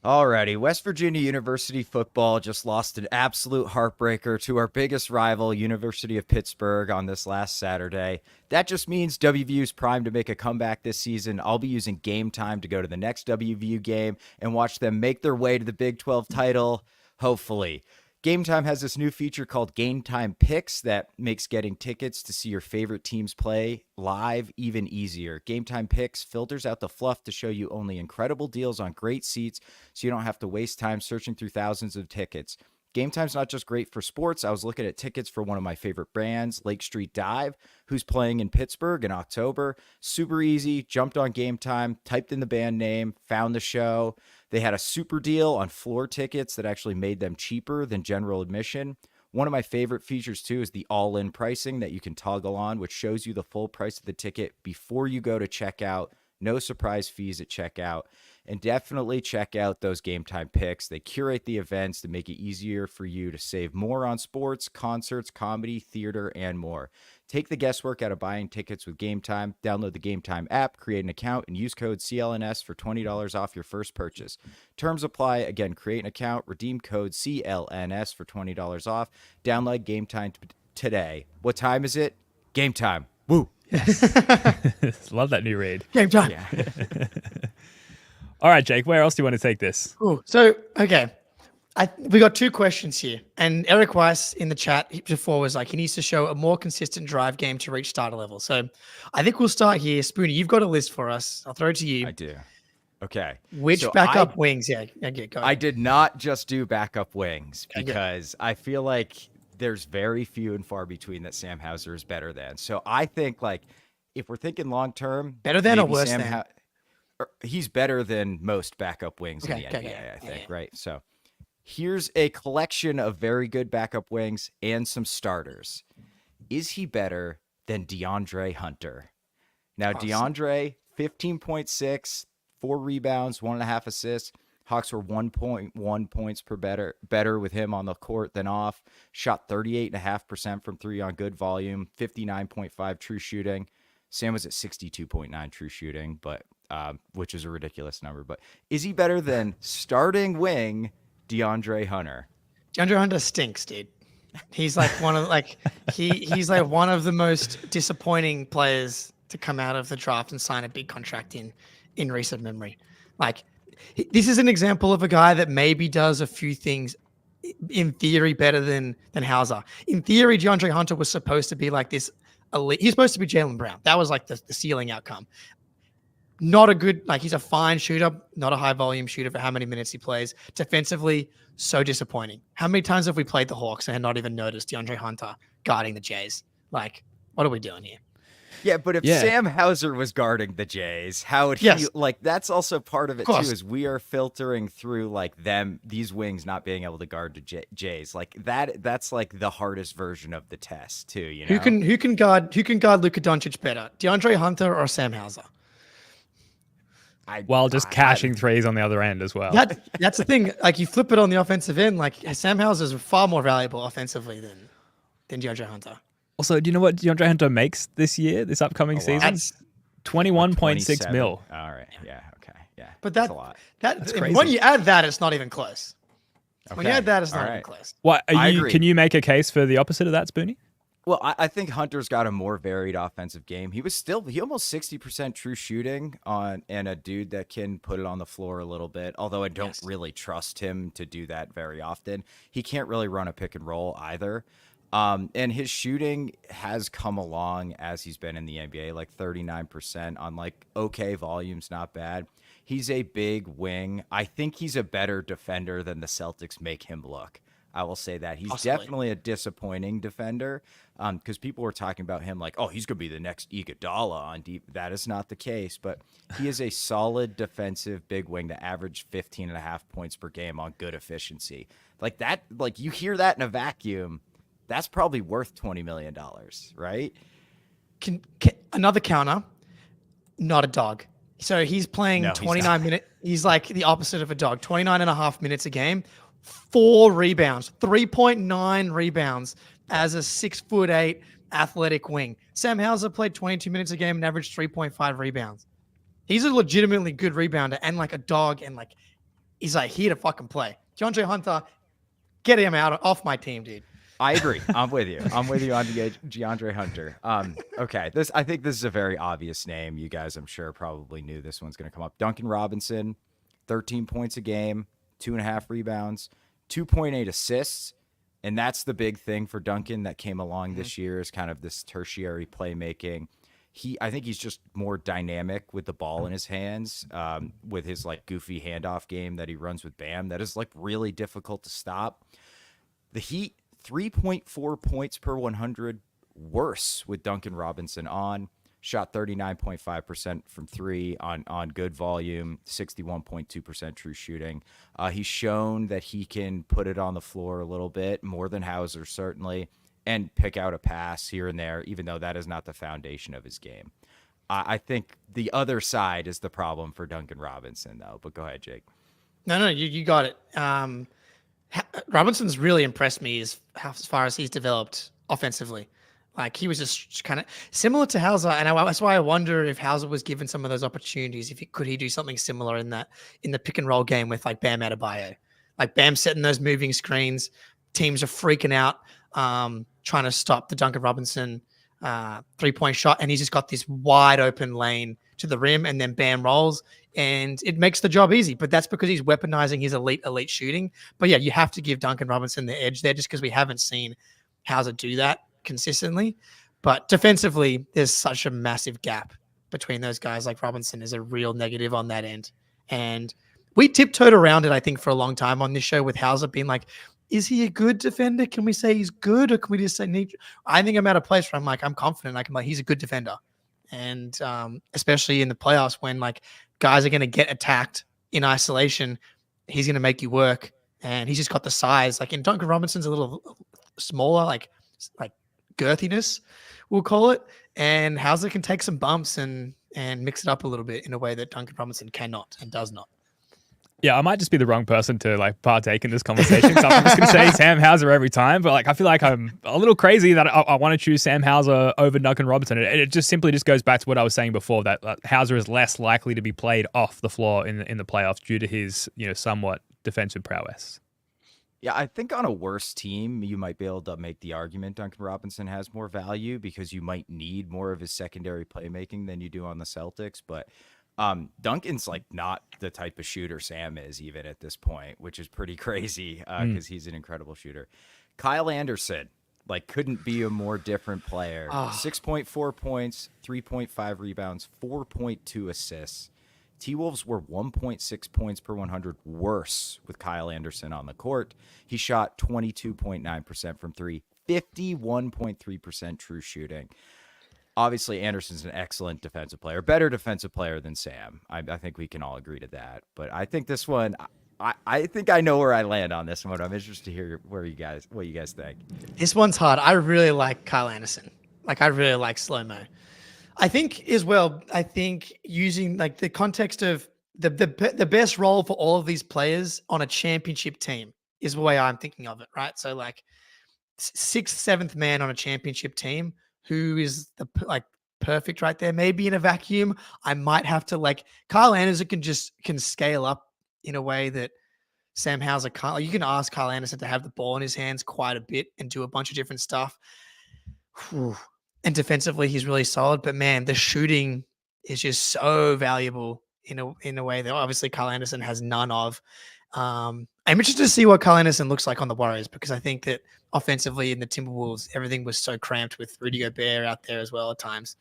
Alrighty, West Virginia University football just lost an absolute heartbreaker to our biggest rival, University of Pittsburgh, on this last Saturday. That just means WVU's primed to make a comeback this season. I'll be using Game Time to go to the next WVU game and watch them make their way to the Big 12 title, hopefully. Game Time has this new feature called Game Time Picks that makes getting tickets to see your favorite teams play live even easier. Game Time Picks filters out the fluff to show you only incredible deals on great seats, so you don't have to waste time searching through thousands of tickets. Game Time's not just great for sports. I was looking at tickets for one of my favorite brands, Lake Street Dive, who's playing in Pittsburgh in October. Super easy. Jumped on Game Time, typed in the band name, found the show. They had a super deal on floor tickets that actually made them cheaper than general admission. One of my favorite features, too, is the all-in pricing that you can toggle on, which shows you the full price of the ticket before you go to checkout. No surprise fees at checkout. And definitely check out those Game Time picks. They curate the events to make it easier for you to save more on sports, concerts, comedy, theater, and more. Take the guesswork out of buying tickets with Game Time. Download the Game Time app, create an account, and use code CLNS for $20 off your first purchase. Terms apply. Again, create an account, redeem code CLNS for $20 off. Download Game Time today. What time is it? Game Time. Woo! Love that new read. Game Time. Yeah. All right, Jake, where else do you want to take this? Cool. So, okay. We got 2 questions here. And Eric Weiss in the chat before was like, he needs to show a more consistent drive game to reach starter level. So I think we'll start here. Spoonie, you've got a list for us. I'll throw it to you. I do. Okay. Which So backup wings? Yeah, go. I did not just do backup wings Okay, because I feel like there's very few and far between that Sam Hauser is better than. So I think, like, if we're thinking long term, Better than or maybe worse than? He's better than most backup wings in the NBA, I think, right? So here's a collection of very good backup wings and some starters. Is he better than DeAndre Hunter? Now, Awesome. DeAndre, 15.6, 4 rebounds, 1.5 assists. Hawks were 1.1 points per better with him on the court than off. Shot 38.5% from 3 on good volume, 59.5 true shooting. Sam was at 62.9 true shooting, but which is a ridiculous number. But is he better than starting wing DeAndre Hunter? DeAndre Hunter stinks, dude. He's like one of he's like one of the most disappointing players to come out of the draft and sign a big contract in recent memory. Like, this is an example of a guy that maybe does a few things in theory better than Hauser. In theory, DeAndre Hunter was supposed to be like this elite. He's supposed to be Jaylen Brown. That was like the ceiling outcome. Not a good, like, he's a fine shooter, not a high volume shooter for how many minutes he plays. Defensively, so disappointing. How many times have we played the Hawks and had not even noticed DeAndre Hunter guarding the Jays? Like, what are we doing here? Yeah, but if Sam Hauser was guarding the Jays, how would he, like, that's also part of it too, is we are filtering through like these wings not being able to guard the Jays. Like that's like the hardest version of the test too, you know? Who can guard Luka Doncic better? DeAndre Hunter or Sam Hauser? While just cashing threes on the other end as well. That's the thing. Like, you flip it on the offensive end, like, Sam Hauser is far more valuable offensively than DeAndre Hunter. Also, do you know what DeAndre Hunter makes this year, this upcoming season? That's 21.6 mil. All right. Yeah. Okay. Yeah. But that's a lot. That's crazy. When you add that, it's not even close. Okay. When you add that, it's not even close. What I agree. Can you make a case for the opposite of that, Spoonie? Well, I think Hunter's got a more varied offensive game. He almost 60% true shooting and a dude that can put it on the floor a little bit, although I don't really trust him to do that very often. He can't really run a pick and roll either. And his shooting has come along as he's been in the NBA, like 39% on like okay volumes, not bad. He's a big wing. I think he's a better defender than the Celtics make him look. I will say that he's definitely a disappointing defender because people were talking about him like, oh, he's going to be the next Iguodala on deep. That is not the case, but he is a solid defensive big wing that averaged 15.5 points per game on good efficiency. Like that, like you hear that in a vacuum. That's probably worth $20 million, right? Can another counter, not a dog. So he's playing 29 minutes. He's like the opposite of a dog, 29 and a half minutes a game, 4 rebounds, 3.9 rebounds as a 6'8" athletic wing. Sam Hauser played 22 minutes a game and averaged 3.5 rebounds. He's a legitimately good rebounder and like a dog, and like he's like here to fucking play. DeAndre Hunter, get him off my team, dude. I agree. I'm with you. I'm with you on DeAndre Hunter. Okay. I think this is a very obvious name. You guys, I'm sure, probably knew this one's going to come up. Duncan Robinson, 13 points a game, 2.5 rebounds, 2.8 assists. And that's the big thing for Duncan that came along this year is kind of this tertiary playmaking. I think he's just more dynamic with the ball in his hands, with his like goofy handoff game that he runs with Bam. That is like really difficult to stop. The Heat, 3.4 points per 100 worse with Duncan Robinson on. Shot 39.5% from 3 on good volume, 61.2% true shooting. He's shown that he can put it on the floor a little bit, more than Hauser certainly, and pick out a pass here and there, even though that is not the foundation of his game. I think the other side is the problem for Duncan Robinson, though. But go ahead, Jake. No, you got it. Robinson's really impressed me as far as he's developed offensively. Like he was just kind of similar to Hauser, and that's why I wonder if Hauser was given some of those opportunities. Could he do something similar in the pick and roll game with like Bam Adebayo, like Bam setting those moving screens, teams are freaking out, trying to stop the Duncan Robinson 3-point shot, and he's just got this wide open lane to the rim, and then Bam rolls, and it makes the job easy. But that's because he's weaponizing his elite shooting. But yeah, you have to give Duncan Robinson the edge there, just because we haven't seen Hauser do that consistently. But defensively, there's such a massive gap between those guys. Like Robinson is a real negative on that end, and we tiptoed around it, I think, for a long time on this show with Hauser being like, is he a good defender? Can we say he's good, or can we just say I think I'm at a place where I'm like, I'm confident. He's a good defender. And especially in the playoffs when like guys are going to get attacked in isolation, he's going to make you work. And he's just got the size. Like in Duncan Robinson's a little smaller, like girthiness, we'll call it. And Hauser can take some bumps and mix it up a little bit in a way that Duncan Robinson cannot and does not. Yeah, I might just be the wrong person to like partake in this conversation. So I'm just going to say Sam Hauser every time, but like I feel like I'm a little crazy that I want to choose Sam Hauser over Duncan Robinson. It just simply goes back to what I was saying before, that Hauser is less likely to be played off the floor in the playoffs due to his somewhat defensive prowess. Yeah, I think on a worse team, you might be able to make the argument Duncan Robinson has more value because you might need more of his secondary playmaking than you do on the Celtics, but Duncan's like not the type of shooter Sam is even at this point, which is pretty crazy because he's an incredible shooter. Kyle Anderson, like, couldn't be a more different player. 6.4 points, 3.5 rebounds, 4.2 assists. T-Wolves were 1.6 points per 100 worse with Kyle Anderson on the court. He shot 22.9% from 3, 51.3% true shooting. Obviously, Anderson's an excellent defensive player, better defensive player than Sam. I think we can all agree to that. But I think this one, I think I know where I land on this one. I'm interested to hear what you guys think. This one's hard. I really like Kyle Anderson. Like I really like slow-mo. I think as well. I think using like the context of the best role for all of these players on a championship team is the way I'm thinking of it. Right. So like 6th, 7th man on a championship team. Who is the perfect right there? Maybe in a vacuum, I might have to like Kyle Anderson can scale up in a way that Sam Hauser can't. Like, you can ask Kyle Anderson to have the ball in his hands quite a bit and do a bunch of different stuff. Whew. And defensively, he's really solid. But man, the shooting is just so valuable in a way that obviously Kyle Anderson has none of. I'm interested to see what Kyle Anderson looks like on the Warriors, because I think that offensively in the Timberwolves, everything was so cramped with Rudy Gobert out there as well at times.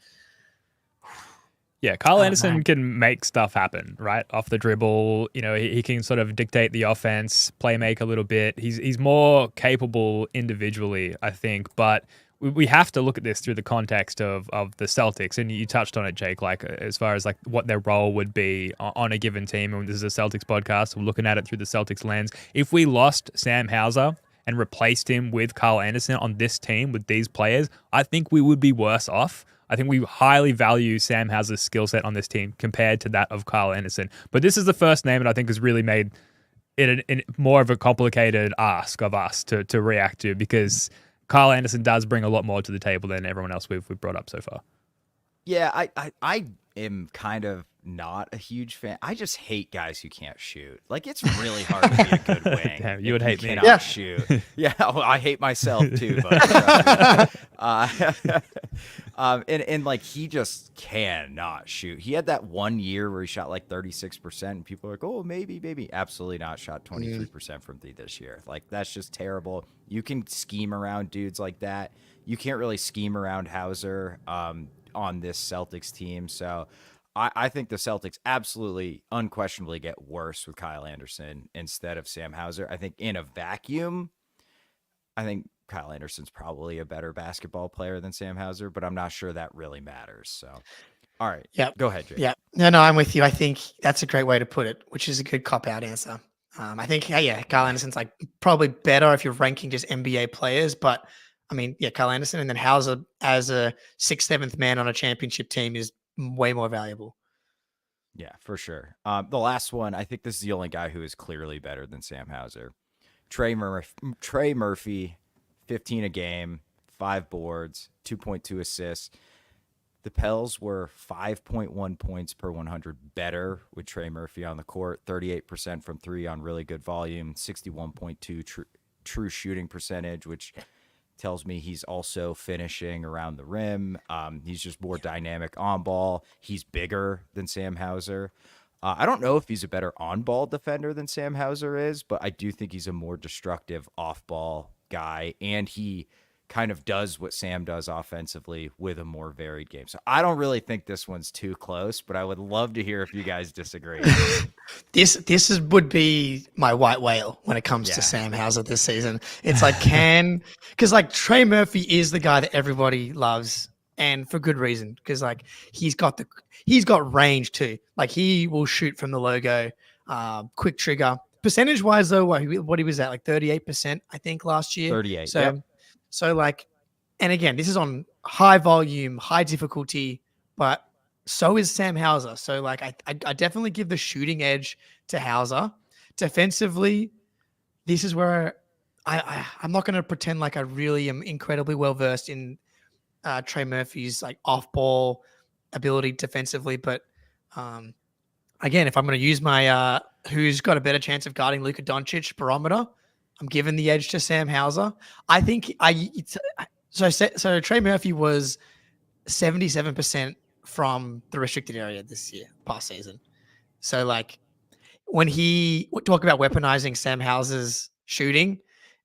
Yeah, Kyle Anderson man. can make stuff happen, right? Off the dribble, he can sort of dictate the offense, play make a little bit. He's more capable individually, I think, but we have to look at this through the context of the Celtics, and you touched on it, Jake, like as far as like what their role would be on a given team. And this is a Celtics podcast, we're looking at it through the Celtics lens. If we lost Sam Hauser and replaced him with Kyle Anderson on this team with these players, I think we would be worse off. I think we highly value Sam Hauser's skill set on this team compared to that of Kyle Anderson. But this is the first name that I think has really made it more of a complicated ask of us to react to, because Kyle Anderson does bring a lot more to the table than everyone else we've brought up so far. Yeah, I am kind of not a huge fan. I just hate guys who can't shoot. Like, it's really hard to be a good wing. Damn, you would hate me. Cannot shoot. Yeah, well, I hate myself too. But and like, he just cannot shoot. He had that 1 year where he shot like 36%, and people are like, "Oh, maybe." Absolutely not. Shot 23% from three this year. Like, that's just terrible. You can scheme around dudes like that. You can't really scheme around Hauser on this Celtics team. So I think the Celtics absolutely, unquestionably get worse with Kyle Anderson instead of Sam Hauser. I think in a vacuum, I think Kyle Anderson's probably a better basketball player than Sam Hauser, but I'm not sure that really matters. So, all right. Yeah. Go ahead, Jay. Yeah. No, I'm with you. I think that's a great way to put it, which is a good cop-out answer. I think, Kyle Anderson's like probably better if you're ranking just NBA players, but I mean, Kyle Anderson and then Hauser as a 6th, 7th man on a championship team is way more valuable. Yeah, for sure. The last one, I think this is the only guy who is clearly better than Sam Hauser. Trey Murphy, 15 a game, 5 boards, 2.2 assists. The Pels were 5.1 points per 100 better with Trey Murphy on the court, 38% from three on really good volume, 61.2 true shooting percentage, which tells me he's also finishing around the rim. He's just more dynamic on ball. He's bigger than Sam Hauser. I don't know if he's a better on-ball defender than Sam Hauser is, but I do think he's a more destructive off-ball guy, and he kind of does what Sam does offensively with a more varied game. So I don't really think this one's too close, but I would love to hear if you guys disagree. This would be my white whale when it comes to Sam Hauser this season. It's like, because like Trey Murphy is the guy that everybody loves, and for good reason, because like he's got range too. Like, he will shoot from the logo, quick trigger. Percentage wise though, what he was at, like 38%, I think, last year. 38. So. Yep. So like, and again, this is on high volume, high difficulty, but so is Sam Hauser. So like, I definitely give the shooting edge to Hauser. Defensively, this is where I'm not going to pretend like I really am incredibly well versed in Trey Murphy's like off ball ability defensively. But again, if I'm going to use my who's got a better chance of guarding Luka Doncic barometer, I'm giving the edge to Sam Hauser. I think so Trey Murphy was 77% from the restricted area this year, past season. So like, when he talk about weaponizing Sam Hauser's shooting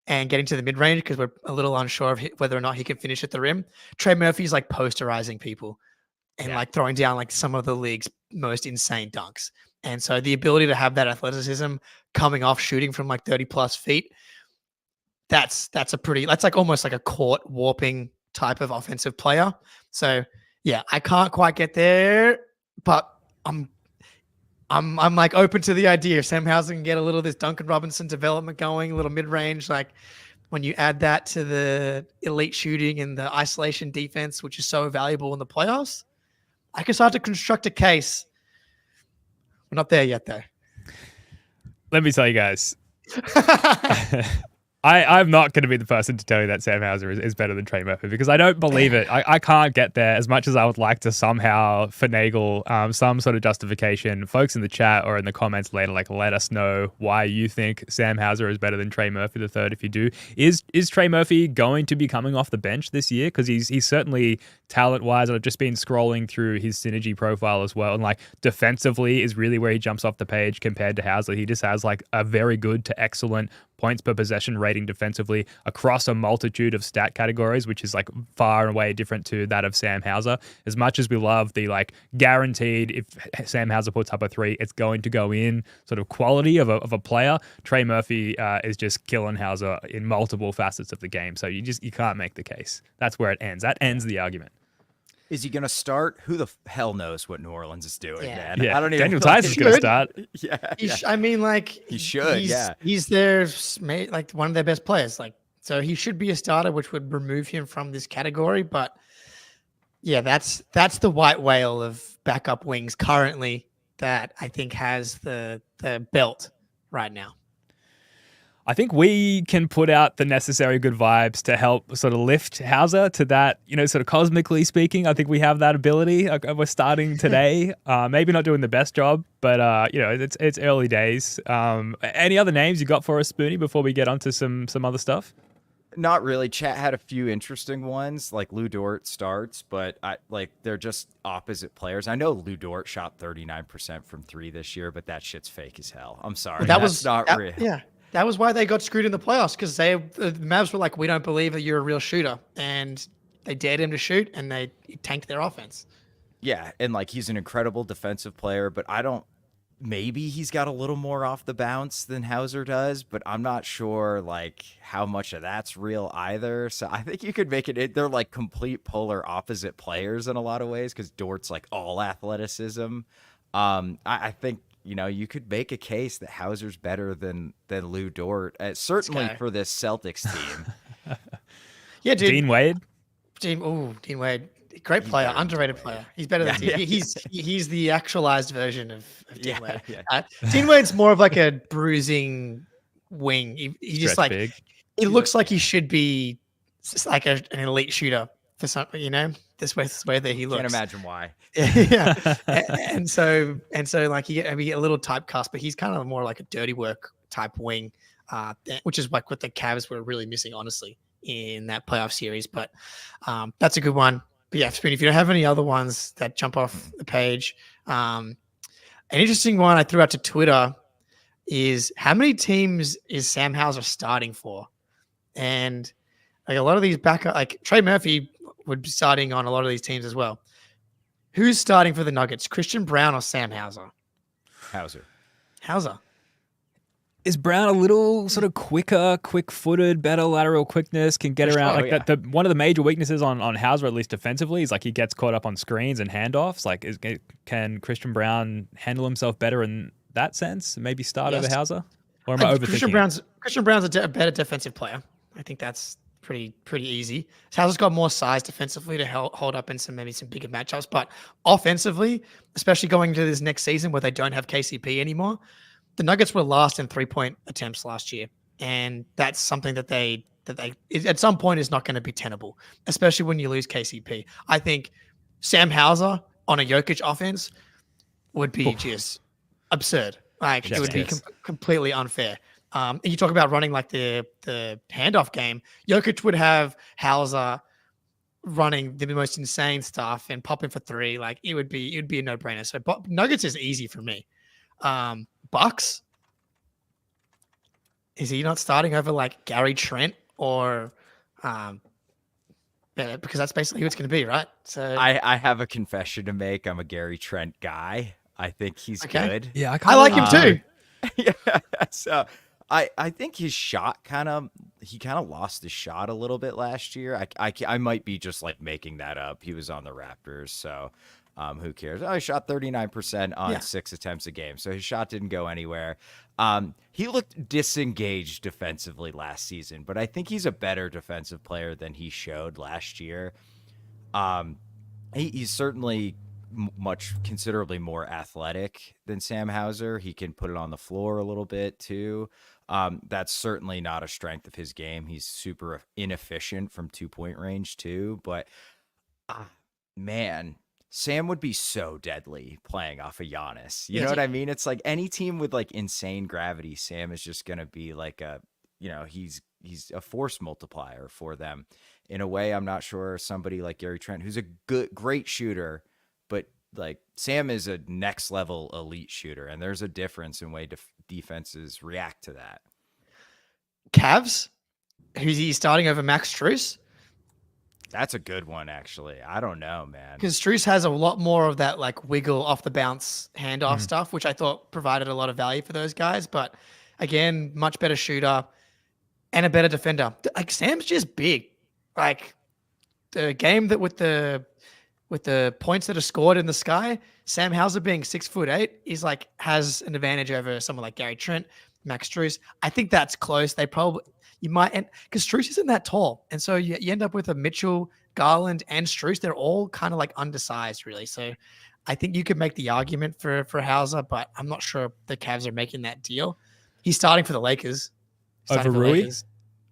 and getting to the mid-range, because we're a little unsure of whether or not he can finish at the rim, Trey Murphy's like posterizing people and like throwing down like some of the league's most insane dunks. And so the ability to have that athleticism coming off shooting from like 30 plus feet, that's like almost like a court warping type of offensive player. So yeah, I can't quite get there, but I'm like open to the idea if Sam Hauser can get a little of this Duncan Robinson development going, a little mid-range, like when you add that to the elite shooting and the isolation defense, which is so valuable in the playoffs, I can start to construct a case. We're not there yet, though. Let me tell you guys. I'm not going to be the person to tell you that Sam Hauser is better than Trey Murphy because I don't believe it. I can't get there as much as I would like to somehow finagle some sort of justification. Folks in the chat or in the comments later, let us know why you think Sam Hauser is better than Trey Murphy the third. If you do, is Trey Murphy going to be coming off the bench this year? Because he's certainly talent-wise. I've just been scrolling through his synergy profile as well, and defensively is really where he jumps off the page compared to Hauser. He just has a very good to excellent points per possession rating defensively across a multitude of stat categories, which is far and away different to that of Sam Hauser. As much as we love the guaranteed, if Sam Hauser puts up a three, it's going to go in sort of quality of a player, Trey Murphy is just killing Hauser in multiple facets of the game. So you can't make the case. That's where it ends. That ends the argument. Is he going to start? Who the hell knows what New Orleans is doing, man? Yeah. I don't even Daniel Tice is going to start. Yeah. I mean, he should, He's their, one of their best players. So he should be a starter, which would remove him from this category. But yeah, that's the white whale of backup wings currently that I think has the belt right now. I think we can put out the necessary good vibes to help sort of lift Hauser to that, sort of cosmically speaking. I think we have that ability. We're starting today. Maybe not doing the best job, but it's early days. Any other names you got for us, Spoonie, before we get onto some other stuff? Not really. Chat had a few interesting ones, like Lou Dort starts, but they're just opposite players. I know Lou Dort shot 39% from three this year, but that shit's fake as hell. I'm sorry. That's not real. Yeah. That was why they got screwed in the playoffs, because the Mavs were like, we don't believe that you're a real shooter. And they dared him to shoot, and they tanked their offense. Yeah, and he's an incredible defensive player, but maybe he's got a little more off the bounce than Hauser does, but I'm not sure how much of that's real either. So I think you could make it, they're complete polar opposite players in a lot of ways, because Dort's all athleticism. I think, you could make a case that Hauser's better than Lou Dort, certainly for this Celtics team. Yeah, dude. Dean Wade. Dean Wade, great player, underrated player. He's better than he's the actualized version of Dean Wade. Yeah. Dean Wade's more of a bruising wing. He just big. It looks like he should be just an elite shooter for something, this way that he looks. Can't imagine why. Yeah. and so you get a little typecast, but he's kind of more like a dirty work type wing, which is what the Cavs were really missing, honestly, in that playoff series. But that's a good one. But yeah, Spoon, if you don't have any other ones that jump off the page, an interesting one I threw out to Twitter is how many teams is Sam Hauser starting for? And a lot of these backup, Trey Murphy would be starting on a lot of these teams as well. Who's starting for the Nuggets? Christian Brown or Sam Hauser? Hauser. Is Brown a little sort of quicker, quick-footed, better lateral quickness, can get around? One of the major weaknesses on Hauser, at least defensively, is he gets caught up on screens and handoffs. Can Christian Brown handle himself better in that sense? Maybe start over Hauser? Or am I overthinking? Christian Brown's a better defensive player. I think that's pretty easy. Hauser's got more size defensively to hold up in maybe some bigger matchups, but offensively, especially going into this next season where they don't have KCP anymore, the Nuggets were last in 3-point attempts last year, and that's something that they at some point is not going to be tenable, especially when you lose KCP. I think Sam Hauser on a Jokic offense would be just absurd. It would be completely unfair. You talk about running the handoff game. Jokic would have Hauser running the most insane stuff and popping for three. It would be a no-brainer. So Nuggets is easy for me. Bucks, is he not starting over Gary Trent or because that's basically who it's going to be, right? So I have a confession to make. I'm a Gary Trent guy. I think he's good. Yeah, I like him too. Yeah, so I think his shot he kind of lost his shot a little bit last year. I might be just making that up. He was on the Raptors, so who cares? He shot 39% on 6 attempts a game, so his shot didn't go anywhere. He looked disengaged defensively last season, but I think he's a better defensive player than he showed last year. He's certainly considerably more athletic than Sam Hauser. He can put it on the floor a little bit too. That's certainly not a strength of his game. He's super inefficient from 2-point range too. But man, Sam would be so deadly playing off of Giannis. You know what I mean? It's like any team with like insane gravity, Sam is just gonna be like he's a force multiplier for them. In a way, I'm not sure somebody like Gary Trent, who's a great shooter, but like Sam is a next level elite shooter, and there's a difference in way defenses react to that. Cavs, who's he starting over Max Strus? That's a good one, actually. I don't know, man. Because Strus has a lot more of that like wiggle off the bounce handoff stuff, which I thought provided a lot of value for those guys. But again, much better shooter and a better defender. Like Sam's just big. Like the game that with the points that are scored in the sky, Sam Hauser being 6'8" is like has an advantage over someone like Gary Trent, Max Strus. I think that's close. You might, because Strus isn't that tall. And so you end up with a Mitchell, Garland, and Strus. They're all kind of like undersized, really. So I think you could make the argument for Hauser, but I'm not sure the Cavs are making that deal. He's starting for the Lakers. Over Rui?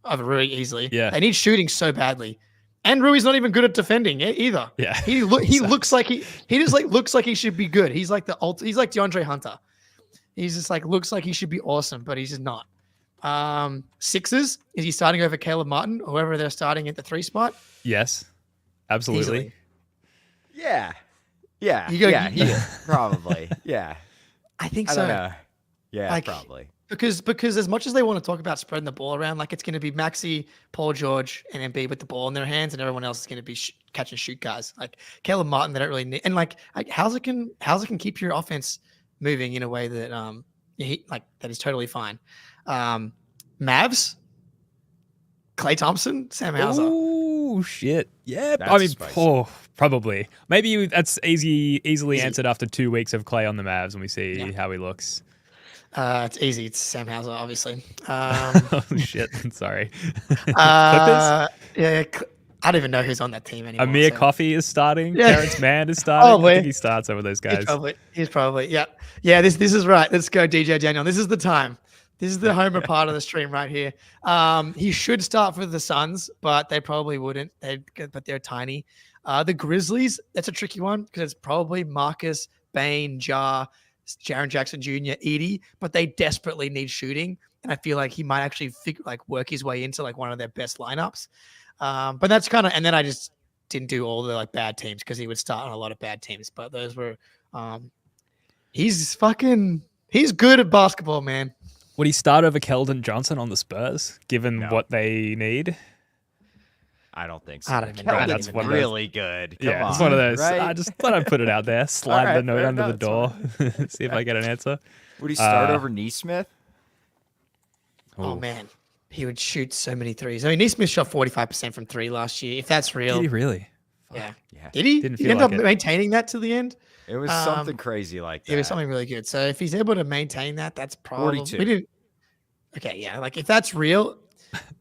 Over Rui, easily. Yeah. They need shooting so badly. And Rui's not even good at defending either. Yeah. He looks like he just like looks like he should be good. He's like he's like DeAndre Hunter. He's just like looks like he should be awesome, but he's just not. Sixers, is he starting over Caleb Martin, or whoever they're starting at the 3 spot? Yes, absolutely. Easily. Yeah, probably. Yeah, I think I so. don't know. Yeah, Like, probably. Because as much as they want to talk about spreading the ball around, like it's going to be Maxey, Paul George, and Embiid with the ball in their hands, and everyone else is going to be catch and shoot guys. Like Caleb Martin, they don't really need, and like Hauser can keep your offense moving in a way that that is totally fine. Mavs, Klay Thompson, Sam Hauser. Oh shit! Yeah, That's I mean, spicy. probably. Maybe that's easily answered after 2 weeks of Clay on the Mavs, when we see how he looks. It's easy. It's Sam Hauser, obviously. Oh shit! Sorry. Clippers? Yeah, I don't even know who's on that team anymore. Amir so. Coffey is starting. Yeah. Terrence Mann is starting. Probably. I think he starts over those guys. He's probably. Yeah. This is right. Let's go, DJ Daniel. This is the time. This is the homer part of the stream right here. He should start for the Suns, but they probably wouldn't. But they're tiny. The Grizzlies, that's a tricky one because it's probably Marcus, Bane, Jaren Jackson Jr., Edie, but they desperately need shooting. And I feel like he might actually work his way into like one of their best lineups. But that's kind of, and then I just didn't do all the like bad teams because he would start on a lot of bad teams. But those were, he's good at basketball, man. Would he start over Keldon Johnson on the Spurs, given what they need? I don't think so. I don't even know. Keldon's That's one of really good. Come Yeah, it's on, one of those. right? I just thought I'd put it out there, slide All right, the note fair under the enough, door, see if I get an answer. Would he start over Neesmith? Oh man, he would shoot so many threes. I mean, Neesmith shot 45% from 3 last year. If that's real, Did he really? yeah. Yeah. Did he? Didn't Did he feel end like up it. maintaining that to the end? It was something crazy like that. It was something really good. So if he's able to maintain that, that's probably 42. we didn't. Okay, yeah. Like if that's real,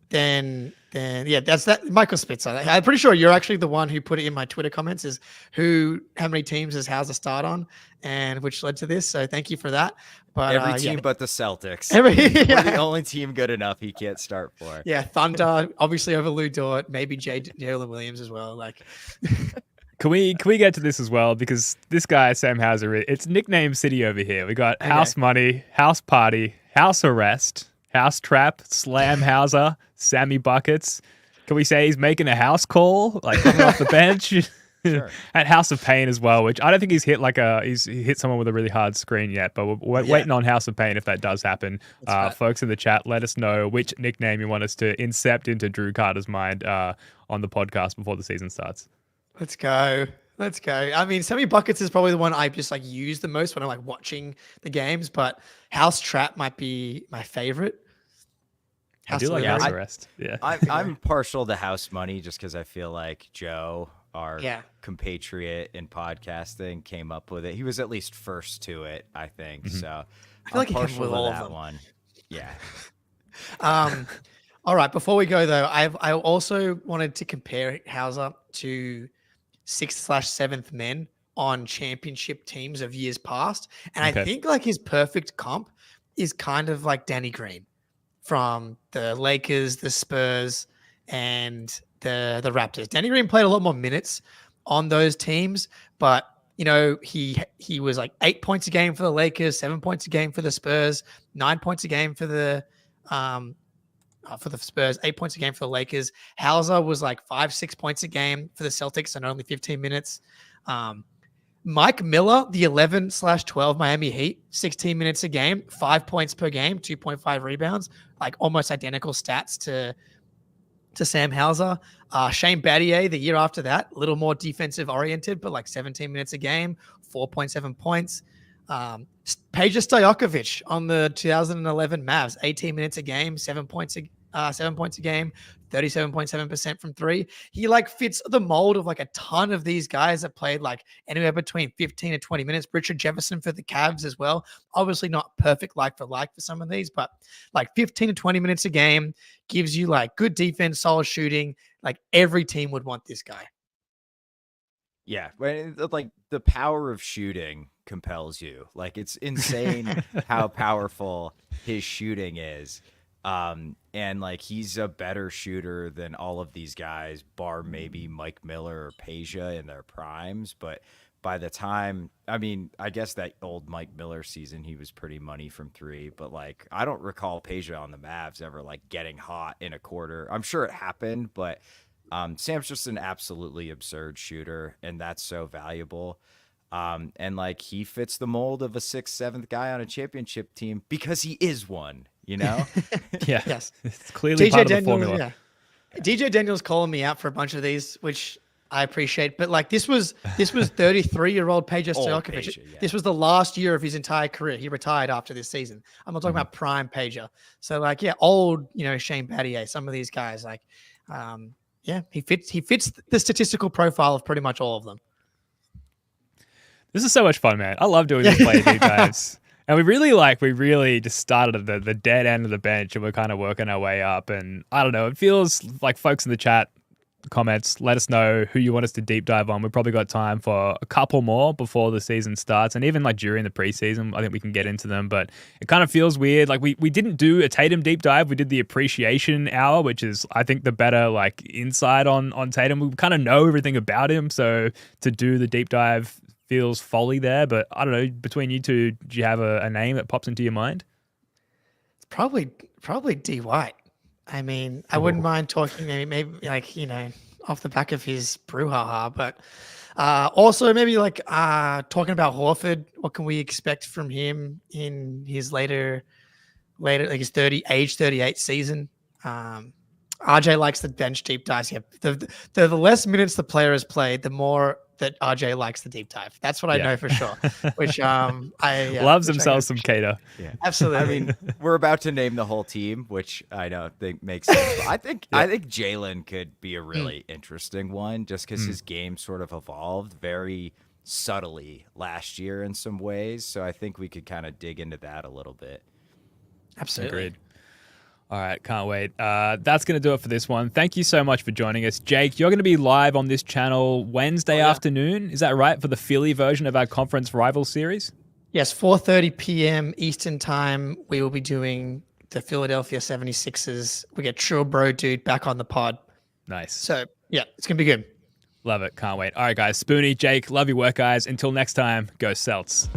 then yeah, that's that. Michael Spitzer. I'm pretty sure you're actually the one who put it in my Twitter comments. Is how many teams does Hauser start on, and which led to this. So thank you for that. But Every team but the Celtics. Every We're yeah. the only team good enough he can't start for. Yeah, Thunder obviously over Lou Dort, maybe Jalen Williams as well. Like, Can we get to this as well? Because this guy, Sam Hauser, it's nickname city over here. We got House Money, House Party, House Arrest, House Trap, Slam Hauser, Sammy Buckets. Can we say he's making a house call, like coming off the bench? Sure. At House of Pain as well, which I don't think he's hit he hit someone with a really hard screen yet, but we're waiting on House of Pain if that does happen. Right. Folks in the chat, let us know which nickname you want us to incept into Drew Carter's mind on the podcast before the season starts. let's go. I mean, Sammy Buckets is probably the one I just like use the most when I'm like watching the games, but House Trap might be my favorite. I do like House Arrest. Yeah. I'm partial to House Money just because I feel like Joe, our compatriot in podcasting, came up with it. He was at least first to it, I think. Mm-hmm. So I feel like he came partial with to all of that them. one. Yeah. All right. Before we go though, I also wanted to compare Hauser to 6th/7th men on championship teams of years past, and I think like his perfect comp is kind of like Danny Green. from the Lakers, the Spurs, and the Raptors. Danny Green played a lot more minutes on those teams, but he was like 8 points a game for the Lakers, 7 points a game for the Spurs, 9 points a game for the Spurs, 8 points a game for the Lakers. Hauser was like 5-6 points a game for the Celtics and only 15 minutes. Mike Miller, the 11/12 Miami Heat, 16 minutes a game, 5 points per game, 2.5 rebounds, like almost identical stats to Sam Hauser. Shane Battier, the year after that, a little more defensive oriented, but like 17 minutes a game, 4.7 points. Peja Stojakovic on the 2011 Mavs, 18 minutes a game, 7 points a game, 37.7% from three. He like fits the mold of like a ton of these guys that played like anywhere between 15 to 20 minutes. Richard Jefferson for the Cavs as well. Obviously not perfect like for some of these, but like 15 to 20 minutes a game gives you like good defense, solid shooting. Like every team would want this guy. Yeah, like the power of shooting compels you. Like it's insane how powerful his shooting is. And like he's a better shooter than all of these guys, bar maybe Mike Miller or Peja in their primes. But by the time, I mean, I guess that old Mike Miller season, he was pretty money from three. But like, I don't recall Peja on the Mavs ever like getting hot in a quarter. I'm sure it happened, but Sam's just an absolutely absurd shooter, and that's so valuable. And like he fits the mold of a 6th, 7th guy on a championship team because he is one, Yeah. Yes. It's clearly part of the formula. Yeah. DJ Daniels calling me out for a bunch of these, which I appreciate. But like this was 33-year-old Peja Stojakovic. Yeah. This was the last year of his entire career. He retired after this season. I'm not talking about prime Peja. So like, yeah, old, Shane Battier, some of these guys, like, he fits the statistical profile of pretty much all of them. This is so much fun, man. I love doing these play deep dives. And we really just started at the dead end of the bench and we're kind of working our way up. And I don't know, it feels like folks in the chat comments, let us know who you want us to deep dive on. We've probably got time for a couple more before the season starts. And even like during the preseason, I think we can get into them. But it kind of feels weird. Like we didn't do a Tatum deep dive. We did the appreciation hour, which is, I think, the better like insight on Tatum. We kind of know everything about him. So to do the deep dive feels folly there, but I don't know, between you two, do you have a name that pops into your mind? It's probably D White. I mean, I wouldn't mind talking maybe like, off the back of his brouhaha, but also maybe like talking about Horford. What can we expect from him in his later like his age 38 season? RJ likes the bench deep dives. Yeah, the less minutes the player has played, the more that RJ likes the deep dive. That's what I know for sure. Which loves himself some Cater. Yeah, absolutely. I mean, we're about to name the whole team, which I don't think makes sense. But I think Jalen could be a really interesting one, just because his game sort of evolved very subtly last year in some ways. So I think we could kind of dig into that a little bit. Absolutely. Agreed. All right, can't wait. That's going to do it for this one. Thank you so much for joining us. Jake, you're going to be live on this channel Wednesday afternoon. Is that right, for the Philly version of our conference rival series? Yes, 4:30 p.m. Eastern time. We will be doing the Philadelphia 76ers. We get True Bro Dude back on the pod. Nice. So, yeah, it's going to be good. Love it. Can't wait. All right, guys. Spoonie, Jake, love your work, guys. Until next time, go Celts.